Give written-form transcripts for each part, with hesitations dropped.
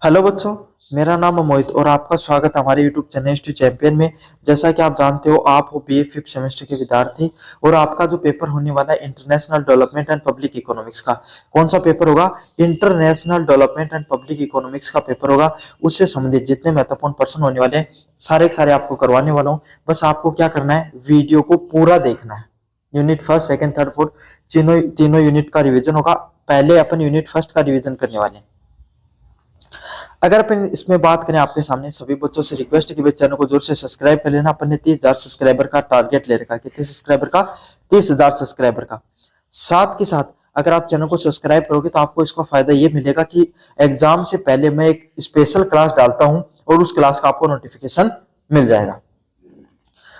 Hello बच्चों, मेरा नाम है मोहित और आपका स्वागत है हमारे यूट्यूब चैनल टू चैंपियन में। जैसा कि आप जानते हो, आप हो बीए फिफ्थ सेमेस्टर के विद्यार्थी और आपका जो पेपर होने वाला है international development and public economics का। कौन सा पेपर होगा? International development and public economics का पेपर होगा। उससे संबंधित जितने महत्वपूर्ण प्रश्न होने वाले हैं सारे के सारे आपको करवाने वाला हूँ। बस आपको क्या करना है, वीडियो को पूरा देखना है। Unit first, second, third, fourth तीनों यूनिट का रिविजन होगा। पहले अपन यूनिट फर्स्ट का रिविजन करने वाले हैं। अगर अपन इसमें बात करें, आपके सामने सभी बच्चों से रिक्वेस्ट है कि चैनल को जोर से सब्सक्राइब कर लेना। अपन ने 30,000 सब्सक्राइबर का टारगेट ले रखा है। कितने सब्सक्राइबर का? 30,000 सब्सक्राइबर का। साथ के साथ अगर आप चैनल को सब्सक्राइब करोगे तो आपको इसका फायदा ये मिलेगा कि एग्जाम से पहले मैं एक स्पेशल क्लास डालता हूं और उस क्लास का आपको नोटिफिकेशन मिल जाएगा।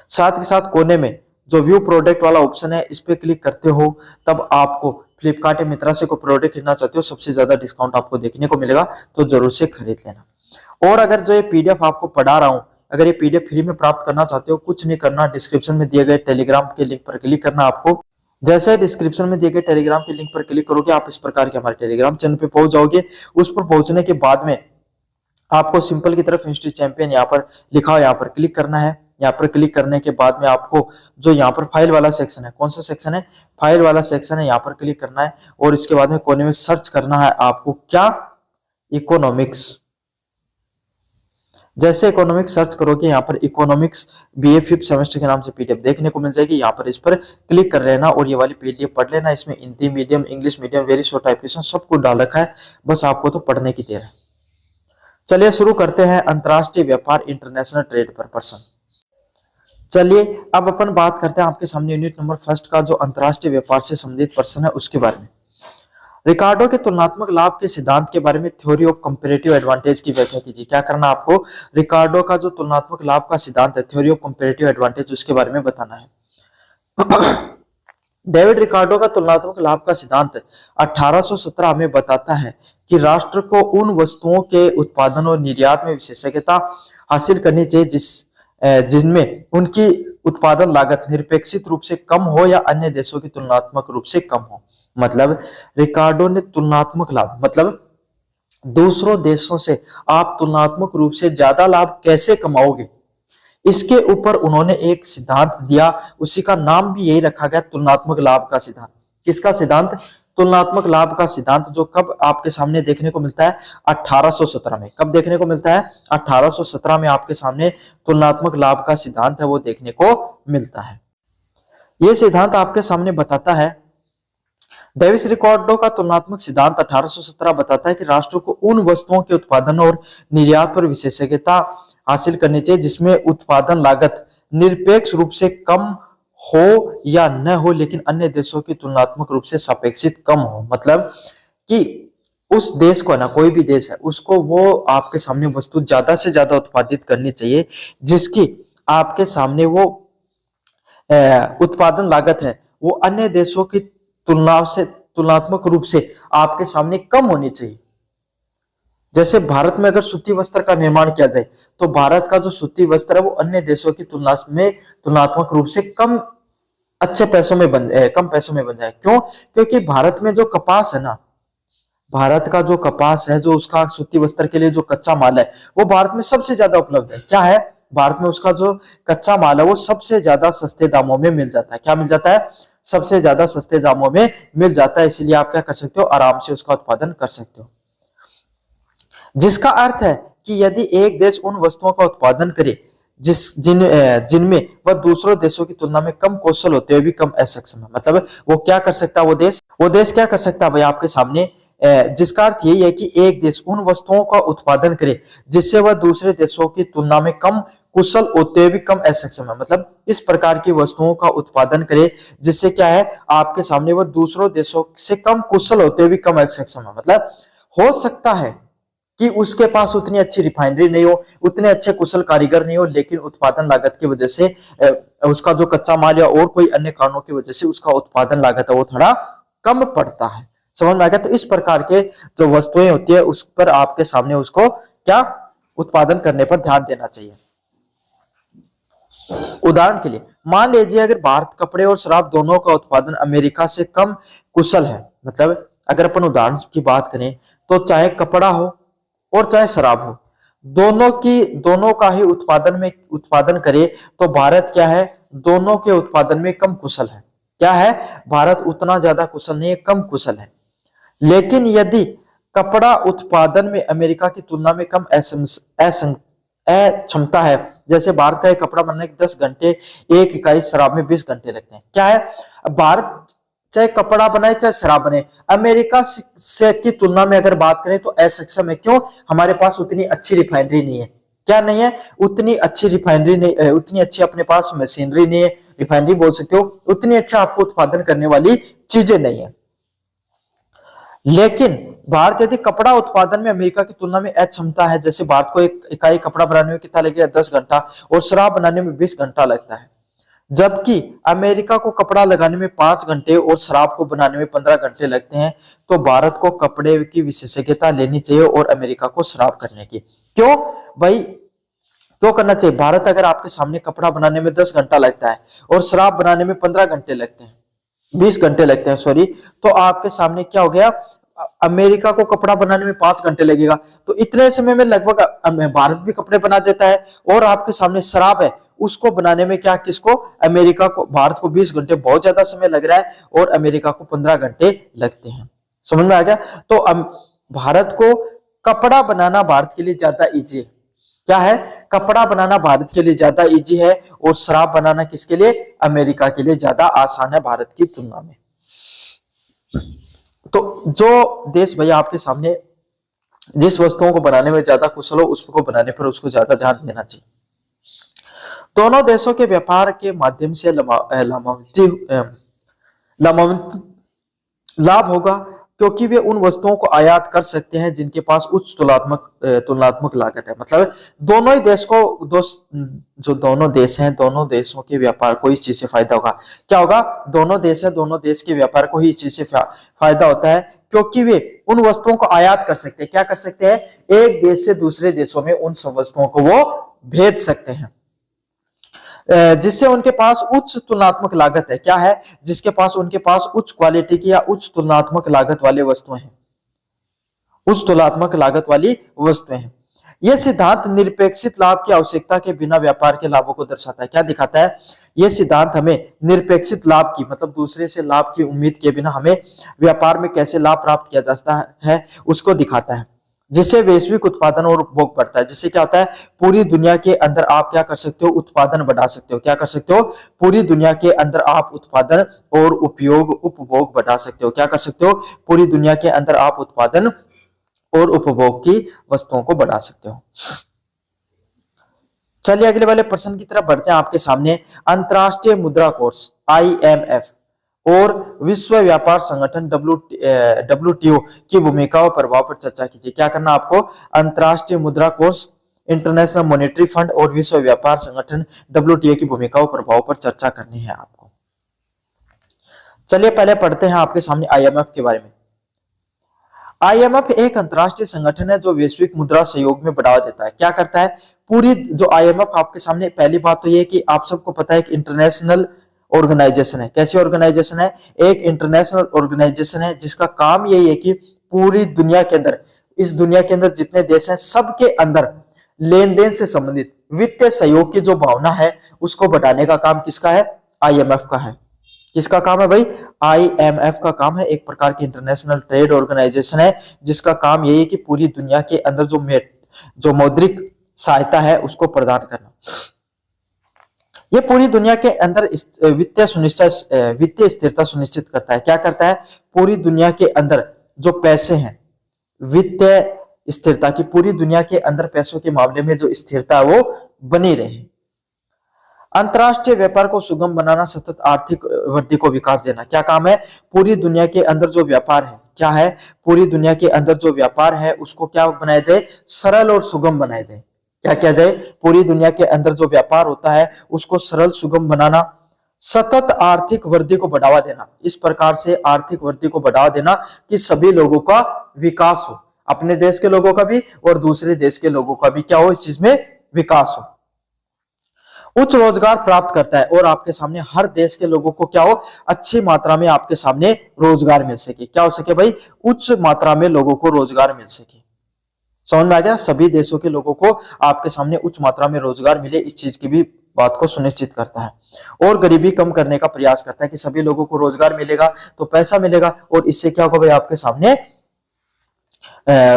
साथ के साथ कोने में जो व्यू प्रोडक्ट वाला ऑप्शन है, इस पे क्लिक करते हो तब आपको फ्लिपकार्ट या मित्रा से कोई प्रोडक्ट खरीदना चाहते हो, सबसे ज्यादा डिस्काउंट आपको देखने को मिलेगा, तो जरूर से खरीद लेना। और अगर जो ये पीडीएफ आपको पढ़ा रहा हूं, अगर ये पीडीएफ फ्री में प्राप्त करना चाहते हो, कुछ नहीं करना, डिस्क्रिप्शन में दिए गए टेलीग्राम के लिंक पर क्लिक करना आपको। जैसे डिस्क्रिप्शन में दिए गए टेलीग्राम के लिंक पर क्लिक करोगे, आप इस प्रकार के हमारे टेलीग्राम चैनल पे पहुंच जाओगे। उस पर पहुंचने के बाद में आपको सिंपल की तरफ इंस्टीट्यूट चैंपियन यहाँ पर लिखा हो, यहाँ पर क्लिक करना है। यहाँ पर क्लिक करने के बाद में आपको जो यहाँ पर फाइल वाला सेक्शन है, कौन सा सेक्शन है? फाइल वाला सेक्शन है, यहाँ पर क्लिक करना है और इसके बाद में कोने में सर्च करना है आपको क्या? इकोनॉमिक्स। जैसे इकोनॉमिक्स सर्च करोगे, यहाँ पर इकोनॉमिक्स बीए फिफ्थ सेमेस्टर के नाम से पीडीएफ देखने को मिल जाएगी। यहाँ पर इस पर क्लिक कर लेना और ये वाली पीडीएफ पढ़ लेना। इसमें Hindi medium, English medium, very short type question सब कुछ डाल रखा है। बस आपको तो पढ़ने की देर है। चलिए शुरू करते हैं अंतरराष्ट्रीय व्यापार, इंटरनेशनल ट्रेड पर प्रश्न। चलिए अब अपन बात करते हैं आपके सामने यूनिट नंबर फर्स्ट का जो अंतरराष्ट्रीय व्यापार से संबंधित प्रश्न है उसके बारे में। रिकार्डो के तुलनात्मक लाभ के सिद्धांत के बारे में थ्योरी ऑफ कंपैरेटिव एडवांटेज की व्याख्या कीजिए। क्या करना आपको? रिकार्डो का जो तुलनात्मक लाभ का सिद्धांत है, थ्योरी ऑफ कंपैरेटिव एडवांटेज, उसके बारे में बताना है। डेविड रिकार्डो का तुलनात्मक लाभ का सिद्धांत 1817 में बताता है कि राष्ट्र को उन वस्तुओं के उत्पादन और निर्यात में विशेषज्ञता हासिल करनी चाहिए जिनमें उनकी उत्पादन लागत निरपेक्षित रूप से कम हो या अन्य देशों की तुलनात्मक रूप से कम हो। मतलब रिकार्डो ने तुलनात्मक लाभ, मतलब दूसरों देशों से आप तुलनात्मक रूप से ज्यादा लाभ कैसे कमाओगे, इसके ऊपर उन्होंने एक सिद्धांत दिया। उसी का नाम भी यही रखा गया, तुलनात्मक लाभ का सिद्धांत। किसका सिद्धांत? तुलनात्मक लाभ का सिद्धांत, जो कब आपके सामने देखने को मिलता है? 1817 में। कब देखने को मिलता है? 1817 में आपके सामने तुलनात्मक लाभ का सिद्धांत है वो देखने को मिलता है। ये सिद्धांत आपके सामने बताता है, डेविस रिकार्डो का तुलनात्मक सिद्धांत 1817 बताता है कि राष्ट्र को उन वस्तुओं के उत्पादन और निर्यात पर विशेषज्ञता हासिल करनी चाहिए जिसमें उत्पादन लागत निरपेक्ष रूप से कम हो या न हो, लेकिन अन्य देशों की तुलनात्मक रूप से सापेक्षित कम हो। मतलब कि उस देश को ना, कोई भी देश है, उसको वो आपके सामने वस्तु ज्यादा से ज्यादा उत्पादित करनी चाहिए जिसकी आपके सामने वो उत्पादन लागत है वो अन्य देशों की तुलनात्मक रूप से आपके सामने कम होनी चाहिए। जैसे भारत में अगर सूती वस्त्र का निर्माण किया जाए तो भारत का जो सूती वस्त्र है वो अन्य देशों की तुलना में तुलनात्मक रूप से कम पैसों में बन जाए। क्यों? क्योंकि भारत में जो कपास है ना, भारत का जो कपास है, जो उसका सूती वस्त्र के लिए जो कच्चा माल है, वो भारत में सबसे ज्यादा उपलब्ध है। क्या है? भारत में उसका जो कच्चा माल है वो सबसे ज्यादा सस्ते दामों में मिल जाता है। क्या मिल जाता है? सबसे ज्यादा सस्ते दामों में मिल जाता है। इसलिए आप क्या कर सकते हो? आराम से उसका उत्पादन कर सकते हो। जिसका अर्थ है कि यदि एक देश उन वस्तुओं का उत्पादन करे जिनमें वह दूसरों देशों की तुलना में कम कौशल होते हुए भी कम असक्षम है, मतलब वो क्या कर सकता है? वो देश क्या कर सकता है भाई आपके सामने? जिसका अर्थ यही है कि एक देश उन वस्तुओं का उत्पादन करे जिससे वह दूसरे देशों की तुलना में कम कुशल होते हुए भी कम असक्षम है। मतलब इस प्रकार की वस्तुओं का उत्पादन करे जिससे क्या है, आपके सामने वह दूसरों देशों से कम कुशल होते हुए भी कम असक्षम है। मतलब हो सकता है कि उसके पास उतनी अच्छी रिफाइनरी नहीं हो, उतने अच्छे कुशल कारीगर नहीं हो, लेकिन उत्पादन लागत की वजह से उसका जो कच्चा माल या और कोई अन्य कारणों की वजह से उसका उत्पादन लागत है वो थोड़ा कम पड़ता है। समझ में आ गया? तो इस प्रकार के जो वस्तुएं होती है उस पर आपके सामने उसको क्या उत्पादन करने पर ध्यान देना चाहिए। उदाहरण के लिए मान लीजिए अगर भारत कपड़े और शराब दोनों का उत्पादन अमेरिका से कम कुशल है, मतलब अगर अपन उदाहरण की बात करें तो चाहे कपड़ा हो और चाहे शराब हो, दोनों का ही उत्पादन करे तो भारत क्या है, दोनों के उत्पादन में कम कुशल है। क्या है, भारत उतना ज्यादा कुशल नहीं है, कम कुशल है। लेकिन यदि कपड़ा उत्पादन में अमेरिका की तुलना में कम अक्षमता है, जैसे भारत का एक कपड़ा बनने के 10 घंटे, एक इकाई शराब में 20 घंटे लगते हैं। क्या है, भारत चाहे कपड़ा बनाए चाहे शराब बने, अमेरिका से की तुलना में अगर बात करें तो असक्षम है। क्यों, हमारे पास उतनी अच्छी रिफाइनरी नहीं है। क्या नहीं है, उतनी अच्छी रिफाइनरी नहीं, उतनी अच्छी अपने पास मशीनरी नहीं है, रिफाइनरी बोल सकते हो, उतनी अच्छा आपको उत्पादन करने वाली चीजें नहीं है। लेकिन भारत यदि कपड़ा उत्पादन में अमेरिका की तुलना में अक्षमता है, जैसे भारत को एक इकाई कपड़ा बनाने में कितना लगेगा, 10 घंटा, और शराब बनाने में 20 घंटा लगता है, जबकि अमेरिका को कपड़ा लगाने में 5 घंटे और शराब को बनाने में 15 घंटे लगते हैं, तो भारत को कपड़े की विशेषज्ञता लेनी चाहिए और अमेरिका को शराब करने की। क्यों भाई, क्यों करना चाहिए? भारत अगर आपके सामने कपड़ा बनाने में 10 घंटा लगता है और शराब बनाने में 15 घंटे लगते हैं, 20 घंटे लगते हैं सॉरी, तो आपके सामने क्या हो गया, अमेरिका को कपड़ा बनाने में 5 घंटे लगेगा, तो इतने समय में लगभग भारत भी कपड़े बना देता है। और आपके सामने शराब है, उसको बनाने में क्या, किसको, अमेरिका को, भारत को 20 घंटे बहुत ज्यादा समय लग रहा है और अमेरिका को 15 घंटे लगते हैं। समझ में आ गया? तो भारत को कपड़ा बनाना भारत के लिए ज्यादा इजी है। क्या है, कपड़ा बनाना भारत के लिए ज्यादा इजी है और शराब बनाना किसके लिए, अमेरिका के लिए ज्यादा आसान है भारत की तुलना में। तो जो देश भैया आपके सामने जिस वस्तुओं को बनाने में ज्यादा कुशल हो, उसको बनाने पर उसको ज्यादा ध्यान देना चाहिए। दोनों देशों के व्यापार के माध्यम से लाभ होगा, क्योंकि वे उन वस्तुओं को आयात कर सकते हैं जिनके पास उच्च तुलनात्मक लागत है। मतलब दोनों ही देश को जो दोनों देश हैं, दोनों देशों के व्यापार को इस चीज से फायदा होगा। क्या होगा, दोनों देश है, दोनों देश के व्यापार को ही इस चीज से फायदा होता है, क्योंकि वे उन वस्तुओं को आयात कर सकते हैं। क्या कर सकते हैं, एक देश से दूसरे देशों में उन सब वस्तुओं को वो भेज सकते हैं, जिससे उनके पास उच्च तुलनात्मक लागत है। क्या है, जिसके पास उनके पास उच्च क्वालिटी की या उच्च तुलनात्मक लागत वाले वस्तुएं हैं, उच्च तुलनात्मक लागत वाली वस्तुएं हैं। यह सिद्धांत निरपेक्षित लाभ की आवश्यकता के बिना व्यापार के लाभों को दर्शाता है। क्या दिखाता है, यह सिद्धांत हमें निरपेक्षित लाभ की, मतलब दूसरे से लाभ की उम्मीद के बिना हमें व्यापार में कैसे लाभ प्राप्त किया जा सकता है उसको दिखाता है, जिससे वैश्विक उत्पादन और उपभोग बढ़ता है। जिससे क्या होता है, पूरी दुनिया के अंदर आप क्या कर सकते हो, उत्पादन बढ़ा सकते हो। क्या कर सकते हो, पूरी दुनिया के अंदर आप उत्पादन और उपभोग बढ़ा सकते हो। क्या कर सकते हो, पूरी दुनिया के अंदर आप उत्पादन और उपभोग की वस्तुओं को बढ़ा सकते हो। चलिए अगले वाले प्रश्न की तरफ बढ़ते हैं। आपके सामने अंतरराष्ट्रीय मुद्रा कोष IMF और विश्व व्यापार संगठन WTO की भूमिका और प्रभाव पर चर्चा कीजिए। क्या करना आपको, अंतरराष्ट्रीय मुद्रा कोष, इंटरनेशनल मॉनेटरी फंड और विश्व व्यापार संगठन WTO की भूमिका और प्रभाव पर चर्चा करनी है आपको। चलिए पहले पढ़ते हैं आपके सामने IMF के बारे में। IMF एक अंतरराष्ट्रीय संगठन है जो वैश्विक मुद्रा सहयोग में बढ़ावा देता है। क्या करता है, पूरी जो IMF आपके सामने, पहली बात तो ये कि आप सबको पता है कि इंटरनेशनल ऑर्गेनाइजेशन है। कैसी ऑर्गेनाइजेशन है, एक इंटरनेशनल ऑर्गेनाइजेशन है जिसका काम यही है कि पूरी दुनिया के अंदर, इस दुनिया के अंदर जितने देश हैं सबके अंदर लेन देन से संबंधित वित्तीय सहयोग की जो भावना है उसको बढ़ाने का काम किसका है, IMF का है। किसका काम है भाई, IMF का काम है। एक प्रकार की इंटरनेशनल ट्रेड ऑर्गेनाइजेशन है जिसका काम यही है कि पूरी दुनिया के अंदर जो मौद्रिक सहायता है उसको प्रदान करना। ये पूरी दुनिया के अंदर वित्तीय स्थिरता सुनिश्चित करता है। क्या करता है, पूरी दुनिया के अंदर जो पैसे हैं, वित्तीय स्थिरता की, पूरी दुनिया के अंदर पैसों के मामले में जो स्थिरता है वो बनी रहे। अंतरराष्ट्रीय व्यापार को सुगम बनाना, सतत आर्थिक वृद्धि को विकास देना। क्या काम है, पूरी दुनिया के अंदर जो व्यापार है, क्या है, पूरी दुनिया के अंदर जो व्यापार है उसको क्या बनाया जाए, सरल और सुगम बनाया जाए। क्या किया जाए, पूरी दुनिया के अंदर जो व्यापार होता है उसको सरल सुगम बनाना, सतत आर्थिक वृद्धि को बढ़ावा देना। इस प्रकार से आर्थिक वृद्धि को बढ़ावा देना कि सभी लोगों का विकास हो, अपने देश के लोगों का भी और दूसरे देश के लोगों का भी क्या हो, इस चीज में विकास हो। उच्च रोजगार प्राप्त करता है और आपके सामने हर देश के लोगों को क्या हो, अच्छी मात्रा में आपके सामने रोजगार मिल सके। क्या हो सके भाई, उच्च मात्रा में लोगों को रोजगार मिल सके। समझ में आ गया। सभी देशों के लोगों को आपके सामने उच्च मात्रा में रोजगार मिले, इस चीज की भी बात को सुनिश्चित करता है। और गरीबी कम करने का प्रयास करता है कि सभी लोगों को रोजगार मिलेगा तो पैसा मिलेगा, और इससे क्या होगा भाई, आपके सामने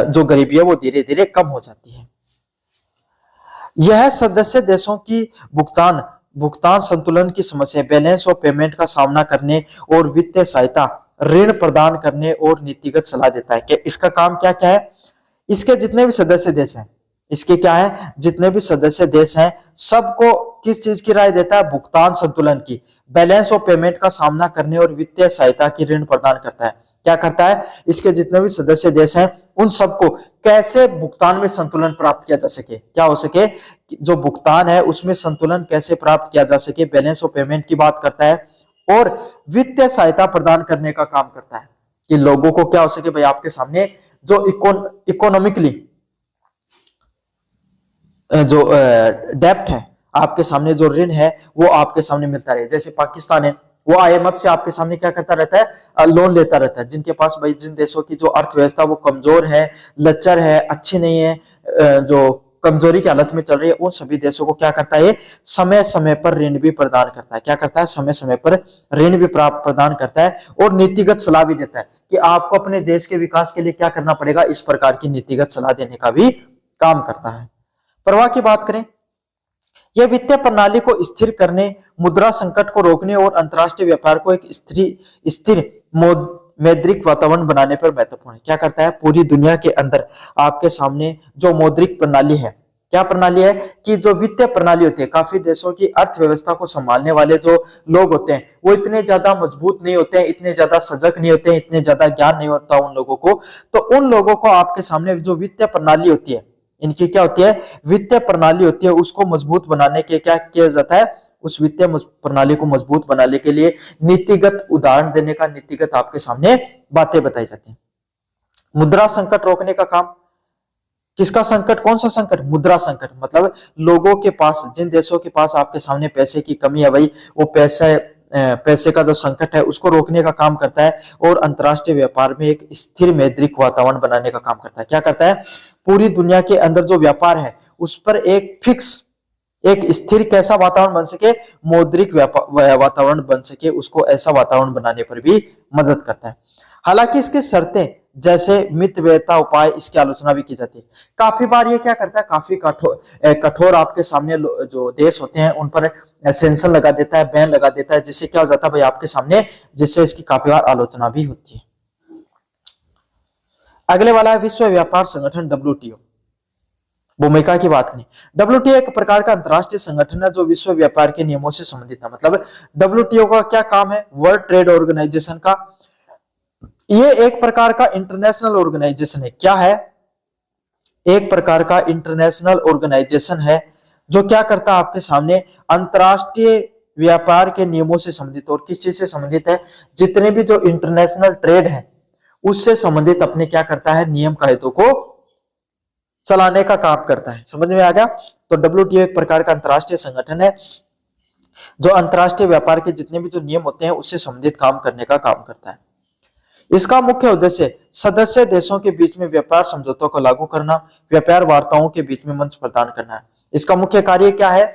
जो गरीबी है वो धीरे धीरे कम हो जाती है। यह सदस्य देशों की भुगतान भुगतान संतुलन की समस्या, बैलेंस ऑफ पेमेंट का सामना करने और वित्तीय सहायता, ऋण प्रदान करने और नीतिगत सलाह देता है। कि इसका काम क्या क्या है, इसके जितने भी सदस्य देश हैं, इसके क्या है, जितने भी सदस्य देश हैं सबको किस चीज की राय देता है, भुगतान संतुलन की, बैलेंस ऑफ पेमेंट का सामना करने और वित्तीय सहायता की, ऋण प्रदान करता है। क्या करता है, इसके जितने भी सदस्य देश हैं उन सबको कैसे भुगतान में संतुलन प्राप्त किया जा सके, क्या हो सके, जो भुगतान है उसमें संतुलन कैसे प्राप्त किया जा सके, बैलेंस ऑफ पेमेंट की बात करता है, और वित्तीय सहायता प्रदान करने का काम करता है कि लोगों को क्या हो सके भाई, आपके सामने जो इकोनॉमिकली जो डेप्ट है, आपके सामने जो ऋण है वो आपके सामने मिलता रहे। जैसे पाकिस्तान है, वो आईएमएफ से आपके सामने क्या करता रहता है, लोन लेता रहता है। जिनके पास भाई, जिन देशों की जो अर्थव्यवस्था वो कमजोर है, लच्चर है, अच्छी नहीं है, जो कमजोरी की हालत में चल रही है, उन सभी देशों को क्या करता है, समय समय पर ऋण भी प्रदान करता है। क्या करता है, समय समय पर ऋण भी प्रदान करता है और नीतिगत सलाह भी देता है कि आपको अपने देश के विकास के लिए क्या करना पड़ेगा, इस प्रकार की नीतिगत सलाह देने का भी काम करता है। प्रवाह की बात करें, यह वित्तीय प्रणाली को स्थिर करने, मुद्रा संकट को रोकने और अंतरराष्ट्रीय व्यापार को एक स्थिर मौद्रिक वातावरण बनाने पर महत्वपूर्ण है। क्या करता है, पूरी दुनिया के अंदर आपके सामने जो मौद्रिक प्रणाली है, क्या प्रणाली है कि जो वित्तीय प्रणाली होती है, काफी देशों की अर्थव्यवस्था को संभालने वाले जो लोग होते हैं वो इतने ज्यादा मजबूत नहीं होते हैं, इतने ज्यादा सजग नहीं होते हैं, इतने ज्यादा ज्ञान नहीं होता उन लोगों को। तो उन लोगों को आपके सामने जो वित्तीय प्रणाली होती है, इनकी क्या होती है, वित्तीय प्रणाली होती है, उसको मजबूत बनाने के क्या किया जाता है, उस वित्तीय प्रणाली को मजबूत बनाने के लिए नीतिगत उदाहरण देने का, नीतिगत आपके सामने बातें बताई जाती हैं। मुद्रा संकट रोकने का काम, किसका संकट, कौन सा संकट, मुद्रा संकट, मतलब लोगों के पास, जिन देशों के पास आपके सामने पैसे की कमी है भाई, वो पैसे का जो संकट है उसको रोकने का काम करता है और अंतरराष्ट्रीय व्यापार में एक स्थिर मौद्रिक वातावरण बनाने का काम करता है। क्या करता है, पूरी दुनिया के अंदर जो व्यापार है उस पर एक फिक्स, एक स्थिर कैसा वातावरण बन सके, मौद्रिक वातावरण बन सके, उसको ऐसा वातावरण बनाने पर भी मदद करता है। हालांकि इसकी शर्तें जैसे मितव्ययता उपाय, इसकी आलोचना भी की जाती है। काफी बार ये क्या करता है, काफी कठोर आपके सामने जो देश होते हैं उन पर सेंक्शन लगा देता है, बैन लगा देता है, जिससे क्या हो जाता है भाई आपके सामने, जिससे इसकी काफी बार आलोचना भी होती है। अगले वाला है विश्व व्यापार संगठन WTO। भूमिका की बात करें, WTO एक प्रकार का अंतरराष्ट्रीय संगठन है जो विश्व व्यापार के नियमों से संबंधित है। मतलब WTO का क्या काम है, वर्ल्ड ट्रेड ऑर्गेनाइजेशन का, ये एक प्रकार का इंटरनेशनल ऑर्गेनाइजेशन है। क्या है, एक प्रकार का इंटरनेशनल ऑर्गेनाइजेशन है जो क्या करता है, आपके सामने अंतरराष्ट्रीय व्यापार के नियमों से संबंधित, और किस चीज से संबंधित है, जितने भी जो इंटरनेशनल ट्रेड है उससे संबंधित अपने क्या करता है, नियम कायदों को चलाने का काम करता है। समझ में आ गया। तो WTO एक प्रकार का अंतरराष्ट्रीय संगठन है जो अंतरराष्ट्रीय व्यापार के जितने भी जो नियम होते हैं उससे संबंधित काम करने का काम करता है। इसका मुख्य उद्देश्य सदस्य देशों के बीच में व्यापार समझौतों को लागू करना, व्यापार वार्ताओं के बीच में मंच प्रदान करना है। इसका मुख्य कार्य क्या है,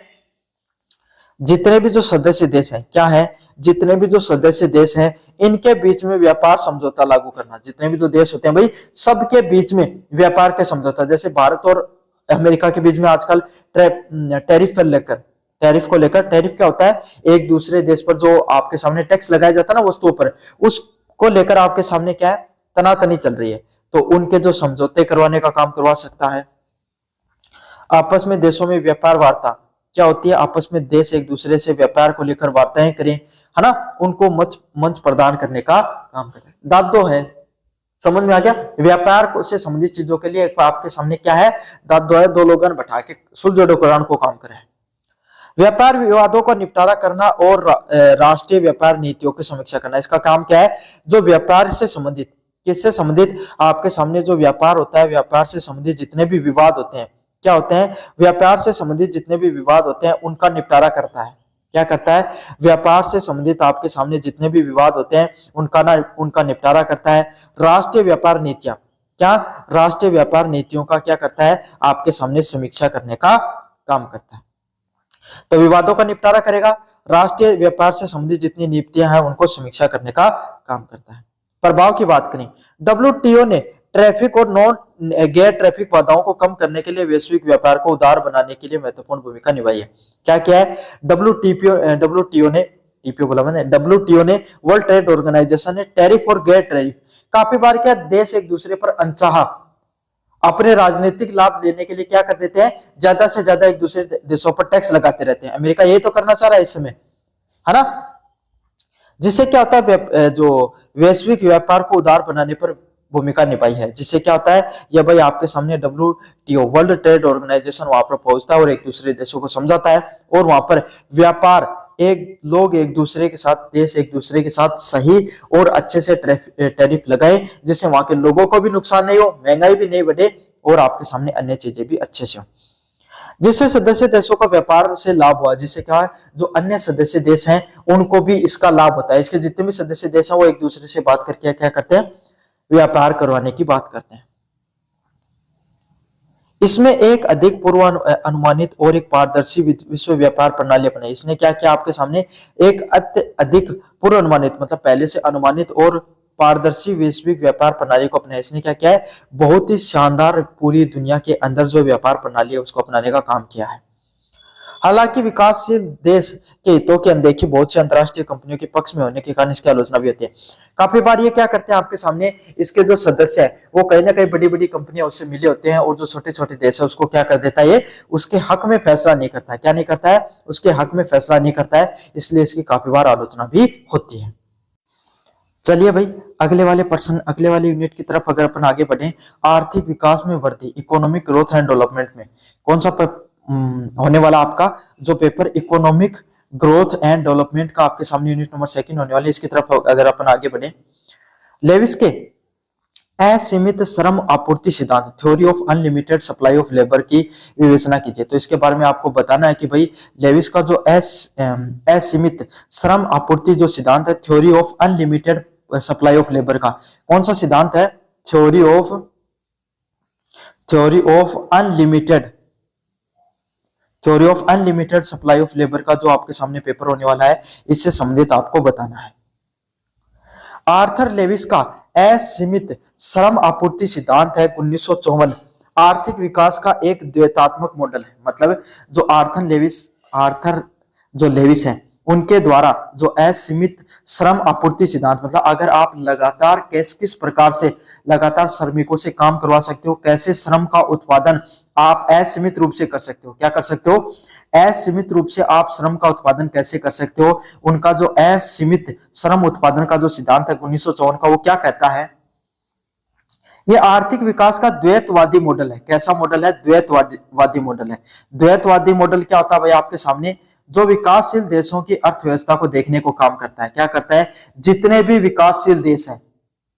जितने भी जो सदस्य देश हैं, क्या है, जितने भी जो सदस्य देश हैं इनके बीच में व्यापार समझौता लागू करना। जितने भी जो देश होते हैं भाई सबके बीच में व्यापार के समझौता, जैसे भारत और अमेरिका के बीच में आजकल टैरिफ को लेकर टैरिफ क्या होता है, एक दूसरे देश पर जो आपके सामने टैक्स लगाया जाता है ना वस्तुओं पर, उसको लेकर आपके सामने क्या है, तनातनी चल रही है। तो उनके जो समझौते करवाने का काम करवा सकता है। आपस में देशों में व्यापार वार्ता क्या होती है, आपस में देश एक दूसरे से व्यापार को लेकर वार्ताएं करें, है ना, उनको मंच प्रदान करने का काम करता है। दादो है, समझ में आ गया। व्यापार से संबंधित चीजों के लिए आपके सामने क्या है, दादो है, दो लोगन बैठा के सुलझोड़ोकरण को काम करे। व्यापार विवादों का निपटारा करना और राष्ट्रीय व्यापार नीतियों की समीक्षा करना, इसका काम क्या है, जो व्यापार से संबंधित, किससे संबंधित, आपके सामने जो व्यापार होता है, व्यापार से संबंधित जितने भी विवाद होते हैं, क्या होते हैं, व्यापार से संबंधित जितने भी विवाद होते हैं उनका निपटारा करता है। क्या करता है, व्यापार से संबंधित आपके सामने जितने भी विवाद होते हैं उनका निपटारा करता है। राष्ट्रीय व्यापार नीतियां, क्या राष्ट्रीय व्यापार नीतियों का क्या करता है, आपके सामने समीक्षा करने का काम करता है। तो विवादों का निपटारा करेगा, राष्ट्रीय व्यापार से संबंधित जितनी नीतियां हैं उनको समीक्षा करने का काम करता है। प्रभाव की बात करें, डब्ल्यूटीओ ने ट्रैफिक और नॉन गैर ट्रैफिक बाधाओं को कम करने के लिए वैश्विक व्यापार को उदार बनाने के लिए महत्वपूर्ण भूमिका निभाई है। क्या क्या है, डब्ल्यूटीओ ने, टीपीओ बोला मैंने, डब्ल्यूटीओ ने, वर्ल्ड ट्रेड ऑर्गेनाइजेशन ने टैरिफ और गैर टैरिफ, काफी बार क्या देश एक दूसरे पर अनचाहा अपने राजनीतिक लाभ लेने के लिए क्या कर देते हैं, ज्यादा से ज्यादा एक दूसरे देशों पर टैक्स लगाते रहते हैं। अमेरिका ये तो करना चाह रहा है इस समय, है ना, जिससे क्या होता है, जो वैश्विक व्यापार को उदार बनाने पर भूमिका निभाई है। जिससे क्या होता है, ये भाई आपके सामने डब्ल्यूटीओ वर्ल्ड ट्रेड ऑर्गेनाइजेशन वहां पर पहुंचता है और एक दूसरे देशों को समझाता है, और वहां पर व्यापार एक लोग एक दूसरे के साथ, देश एक दूसरे के साथ सही और अच्छे से टैरिफ लगाए, जिससे वहां के लोगों को भी नुकसान नहीं हो, महंगाई भी नहीं बढ़े, और आपके सामने अन्य चीजें भी अच्छे से हो, जिससे सदस्य देशों का व्यापार से लाभ हुआ। जिससे क्या है, जो अन्य सदस्य देश हैं उनको भी इसका लाभ होता है। इसके जितने भी सदस्य देश हैं वो एक दूसरे से बात करके क्या करते हैं, व्यापार करवाने की बात करते हैं। इसमें एक अधिक पूर्व अनुमानित और एक पारदर्शी विश्व व्यापार प्रणाली अपनाई। इसने क्या किया, आपके सामने एक अधिक पूर्व अनुमानित मतलब पहले से अनुमानित और पारदर्शी वैश्विक व्यापार प्रणाली को अपनाया। इसने क्या किया है, बहुत ही शानदार पूरी दुनिया के अंदर जो व्यापार प्रणाली है उसको अपनाने का काम किया है। हालांकि विकासशील देश के हितों की अनदेखी बहुत सी अंतरराष्ट्रीय कंपनियों के पक्ष में होने के कारण इसकी आलोचना भी होती है। काफी बार ये क्या करते हैं, आपके सामने इसके जो सदस्य है वो कहीं ना कहीं बड़ी बड़ी कंपनियां उससे मिले होते हैं, और जो छोटे छोटे देश है उसको क्या कर देता है, ये उसके हक में फैसला नहीं करता है। क्या नहीं करता है, उसके हक में फैसला नहीं करता है, इसलिए इसकी काफी बार आलोचना भी होती है। चलिए भाई, अगले वाले पर्सन, अगले वाले यूनिट की तरफ अगर अपन आगे बढ़े, आर्थिक विकास में वृद्धि, इकोनॉमिक ग्रोथ एंड डेवलपमेंट में कौन सा होने वाला आपका जो paper, economic growth and development का आपके सामने यूनिट नंबर 2 होने वाले। इसकी तरफ अगर अपन आगे बढ़े, लेविस के असीमित श्रम आपूर्ति सिद्धांत, theory of unlimited supply of labour की विवेचना कीजिए। तो इसके बारे में आपको बताना है कि भाई लेविस का जो असीमित श्रम आपूर्ति जो सिद्धांत है, theory of unlimited supply of labour का कौन सा सिद्धांत है, theory of unlimited supply of labour का जो आपके सामने पेपर होने वाला है, इससे संबंधित आपको बताना है। आर्थर लेविस का असीमित श्रम आपूर्ति सिद्धांत है 1954 आर्थिक विकास का एक द्वैतात्मक मॉडल है। मतलब जो आर्थर जो लेविस है उनके द्वारा जो असीमित श्रम आपूर्ति सिद्धांत, मतलब अगर आप लगातार किस प्रकार से लगातार श्रमिकों से काम करवा सकते हो, कैसे श्रम का उत्पादन आप असीमित रूप से कर सकते हो, क्या कर सकते हो, असीमित रूप से आप श्रम का उत्पादन कैसे कर सकते हो, उनका जो असीमित श्रम उत्पादन का जो सिद्धांत है 1954 का, वो क्या कहता है, ये आर्थिक विकास का द्वैतवादी मॉडल है। कैसा मॉडल है, द्वैतवादी मॉडल है। द्वैतवादी मॉडल क्या होता है भाई, आपके सामने जो विकासशील देशों की अर्थव्यवस्था को देखने को काम करता है। क्या करता है, जितने भी विकासशील देश हैं,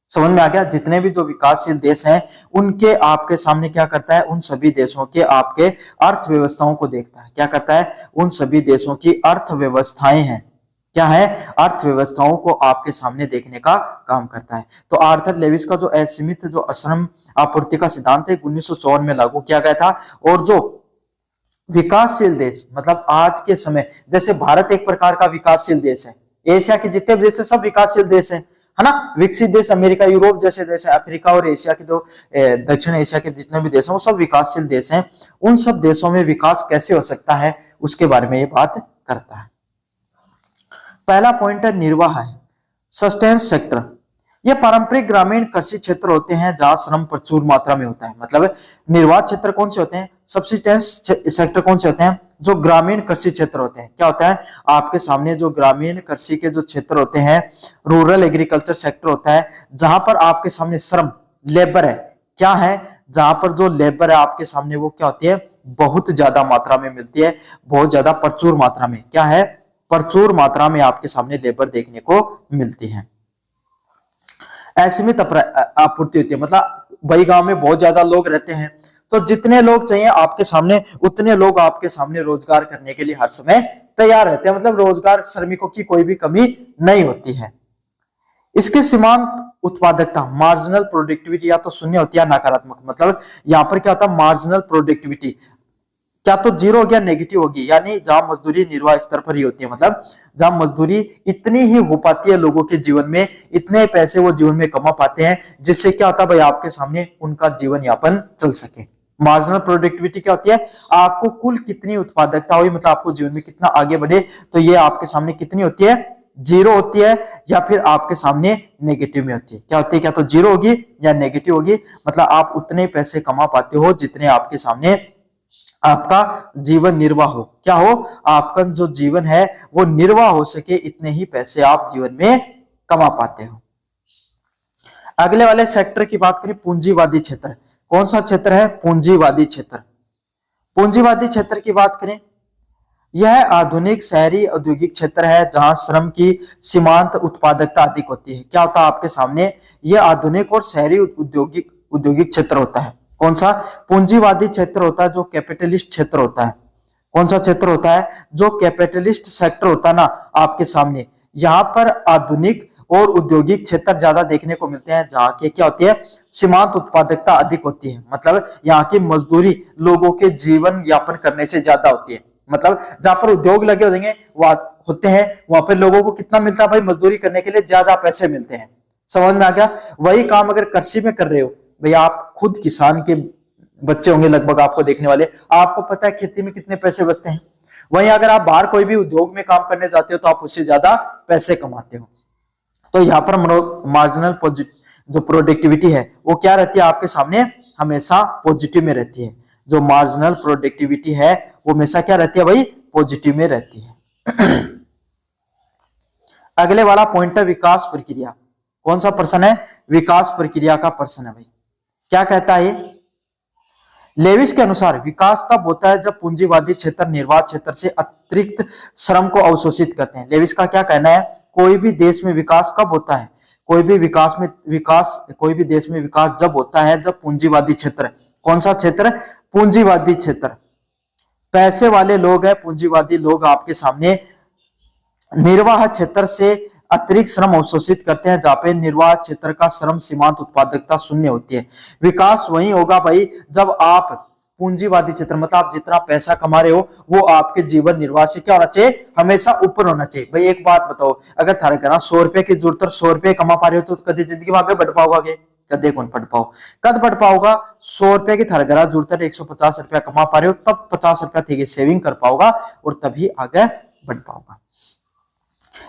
समझ में आ गया, जितने भी जो विकासशील देश हैं उनके आपके सामने क्या करता है, उन सभी देशों के आपके अर्थव्यवस्थाओं को देखता है। क्या करता है, उन सभी देशों की अर्थव्यवस्थाएं हैं, क्या है, अर्थव्यवस्थाओं को आपके सामने देखने का काम करता है। तो आर्थर लेविस का जो असीमित जो श्रम आपूर्ति का सिद्धांत है 1954 में लागू किया गया था। और जो विकासशील देश, मतलब आज के समय जैसे भारत एक प्रकार का विकासशील देश है, एशिया के जितने भी देश है सब विकासशील देश है ना, विकसित देश अमेरिका यूरोप जैसे देश है, अफ्रीका और एशिया के जो दक्षिण एशिया के जितने भी देश हैं वो सब विकासशील देश हैं। उन सब देशों में विकास कैसे हो सकता है उसके बारे में ये बात करता है। पहला पॉइंट है निर्वाह है, सस्टेंस सेक्टर। ये पारंपरिक ग्रामीण कृषि क्षेत्र होते हैं जहां श्रम प्रचुर मात्रा में होता है। मतलब निर्वाह क्षेत्र कौन से होते हैं, सब्सिस्टेंस सेक्टर कौन से होते हैं, जो ग्रामीण कृषि क्षेत्र होते हैं। क्या होता है, आपके सामने जो ग्रामीण कृषि के जो क्षेत्र होते हैं, रूरल एग्रीकल्चर सेक्टर होता है, जहां पर आपके सामने श्रम लेबर है, क्या है, जहां पर जो लेबर है आपके सामने वो क्या होती है, बहुत ज्यादा मात्रा में मिलती है, बहुत ज्यादा प्रचुर मात्रा में, क्या है, प्रचुर मात्रा में आपके सामने लेबर देखने को मिलती है। असीमित आपूर्ति होती है, मतलब वही गांव में बहुत ज्यादा लोग रहते हैं तो जितने लोग चाहिए आपके सामने उतने लोग आपके सामने रोजगार करने के लिए हर समय तैयार रहते हैं। मतलब रोजगार श्रमिकों की कोई भी कमी नहीं होती है। इसके सीमांत उत्पादकता, मार्जिनल प्रोडक्टिविटी या तो शून्य होती है या नकारात्मक। मतलब यहाँ पर क्या होता है, मार्जिनल प्रोडक्टिविटी क्या तो जीरो होगी या नेगेटिव होगी, यानी जहां मजदूरी निर्वाह स्तर पर ही होती है, मतलब जहां मजदूरी इतनी ही हो पाती है लोगों के जीवन में, इतने पैसे वो जीवन में कमा पाते हैं जिससे क्या होता है भाई आपके सामने उनका जीवन यापन चल सके। मार्जिनल प्रोडक्टिविटी क्या होती है, आपको कुल कितनी उत्पादकता हुई, मतलब आपको जीवन में कितना आगे बढ़े, तो ये आपके सामने कितनी होती है, जीरो होती है या फिर आपके सामने नेगेटिव में होती है। क्या होती है, क्या तो जीरो होगी या नेगेटिव होगी, मतलब आप उतने पैसे कमा पाते हो जितने आपके सामने आपका जीवन निर्वाह हो, क्या हो, आपका जो जीवन है वो निर्वाह हो सके, इतने ही पैसे आप जीवन में कमा पाते हो। अगले वाले सेक्टर की बात करें, पूंजीवादी क्षेत्र। कौन सा क्षेत्र है, पूंजीवादी क्षेत्र। पूंजीवादी क्षेत्र की बात करें, यह आधुनिक शहरी औद्योगिक क्षेत्र है जहां श्रम की सीमांत उत्पादकता अधिक होती है। क्या होता है आपके सामने, यह आधुनिक और शहरी औद्योगिक औद्योगिक क्षेत्र होता है। कौन सा, पूंजीवादी क्षेत्र होता है, जो कैपिटलिस्ट क्षेत्र होता है। कौन सा क्षेत्र होता है, जो कैपिटलिस्ट सेक्टर होता है ना आपके सामने, यहां पर आधुनिक और औद्योगिक क्षेत्र ज्यादा देखने को मिलते हैं, जहां के क्या होती है, सीमांत उत्पादकता अधिक होती है, मतलब यहाँ की मजदूरी लोगों के जीवन यापन करने से ज्यादा होती है। मतलब जहां पर उद्योग लगे होंगे वहां होते हैं, वहां पर लोगों को कितना मिलता है भाई, मजदूरी करने के लिए ज्यादा पैसे मिलते हैं। समझ में आ गया। वही काम अगर कृषि में कर रहे हो, भाई आप खुद किसान के बच्चे होंगे लगभग आपको देखने वाले, आपको पता है खेती में कितने पैसे बचते हैं। वहीं अगर आप बाहर कोई भी उद्योग में काम करने जाते हो तो आप उससे ज्यादा पैसे कमाते हो। तो यहाँ पर मार्जिनल जो प्रोडक्टिविटी है वो क्या रहती है आपके सामने, हमेशा पॉजिटिव में रहती है। जो मार्जिनल प्रोडक्टिविटी है वो हमेशा क्या रहती है भाई, पॉजिटिव में रहती है। अगले वाला पॉइंट है विकास प्रक्रिया। कौन सा प्रश्न है, विकास प्रक्रिया का प्रश्न है भाई। क्या कहता है, लेविस के अनुसार विकास तब होता है जब पूंजीवादी क्षेत्र निर्वाह क्षेत्र से अतिरिक्त श्रम को अवशोषित करते हैं। लेविस का क्या कहना है, कोई भी देश में विकास कब होता है, कोई भी देश में विकास जब होता है जब पूंजीवादी क्षेत्र, कौन सा क्षेत्र, पूंजीवादी क्षेत्र, पैसे वाले लोग हैं, पूंजीवादी लोग आपके सामने निर्वाह क्षेत्र से अतिरिक्त श्रम अवशोषित करते हैं, जहां पे निर्वाह क्षेत्र का श्रम सीमांत उत्पादकता शून्य होती है। विकास वही होगा भाई जब आप पूंजीवादी क्षेत्र, मतलब आप जितना पैसा कमा रहे हो वो आपके जीवन निर्वाह से क्या होना चाहिए, हमेशा ऊपर होना चाहिए। भाई एक बात बताओ, अगर थारे घर 100 रुपए की जरूरत है, 100 रुपए कमा पा रहे हो तो कभी जिंदगी में आगे बढ़ पाओगे, कदे कौन बढ़ पाओ, कद बढ़ पाओगा। 100 रुपए की थारे घर जरूरत है, 150 रुपया कमा पा रहे हो, तब 50 रुपया थी सेविंग कर पाओगा और तभी आगे बढ़ पाओगा।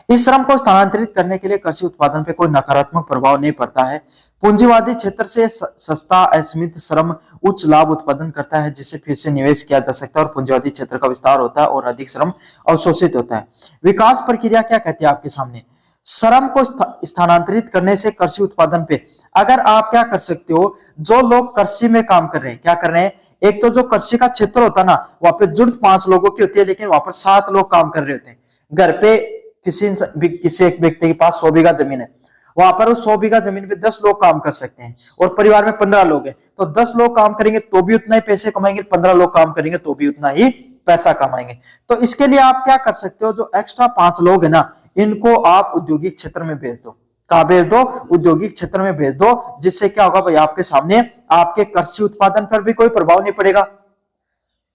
इस श्रम को स्थानांतरित करने के लिए कृषि उत्पादन पे कोई नकारात्मक प्रभाव नहीं पड़ता है। पूंजीवादी क्षेत्र से सस्ता असीमित श्रम उच्च लाभ उत्पादन करता है, जिसे फिर से निवेश किया जा सकता है और पूंजीवादी क्षेत्र का विस्तार होता है और अधिक श्रम अवशोषित होता है। विकास प्रक्रिया क्या कहती है आपके सामने, श्रम को स्थानांतरित करने से कृषि उत्पादन पे अगर आप क्या कर सकते हो, जो लोग कृषि में काम कर रहे हैं, क्या कर रहे हैं, एक तो जो कृषि का क्षेत्र होता है ना वहां पे जरूरत 5 लोगों की होती है, लेकिन वहां पर 7 लोग काम कर रहे होते हैं। घर पे किसी एक व्यक्ति के पास 100 बीघा जमीन है, वहां पर उस 100 बीघा जमीन पे 10 लोग काम कर सकते हैं और परिवार में 15 लोग हैं, तो 10 लोग काम करेंगे तो भी उतना ही पैसे कमाएंगे, 15 लोग काम करेंगे तो भी उतना ही पैसा कमाएंगे। तो इसके लिए आप क्या कर सकते हो, जो एक्स्ट्रा 5 लोग है ना इनको आप औद्योगिक क्षेत्र में भेज दो। कहां भेज दो, औद्योगिक क्षेत्र में भेज दो, जिससे क्या होगा भाई आपके सामने आपके कृषि उत्पादन पर भी कोई प्रभाव नहीं पड़ेगा।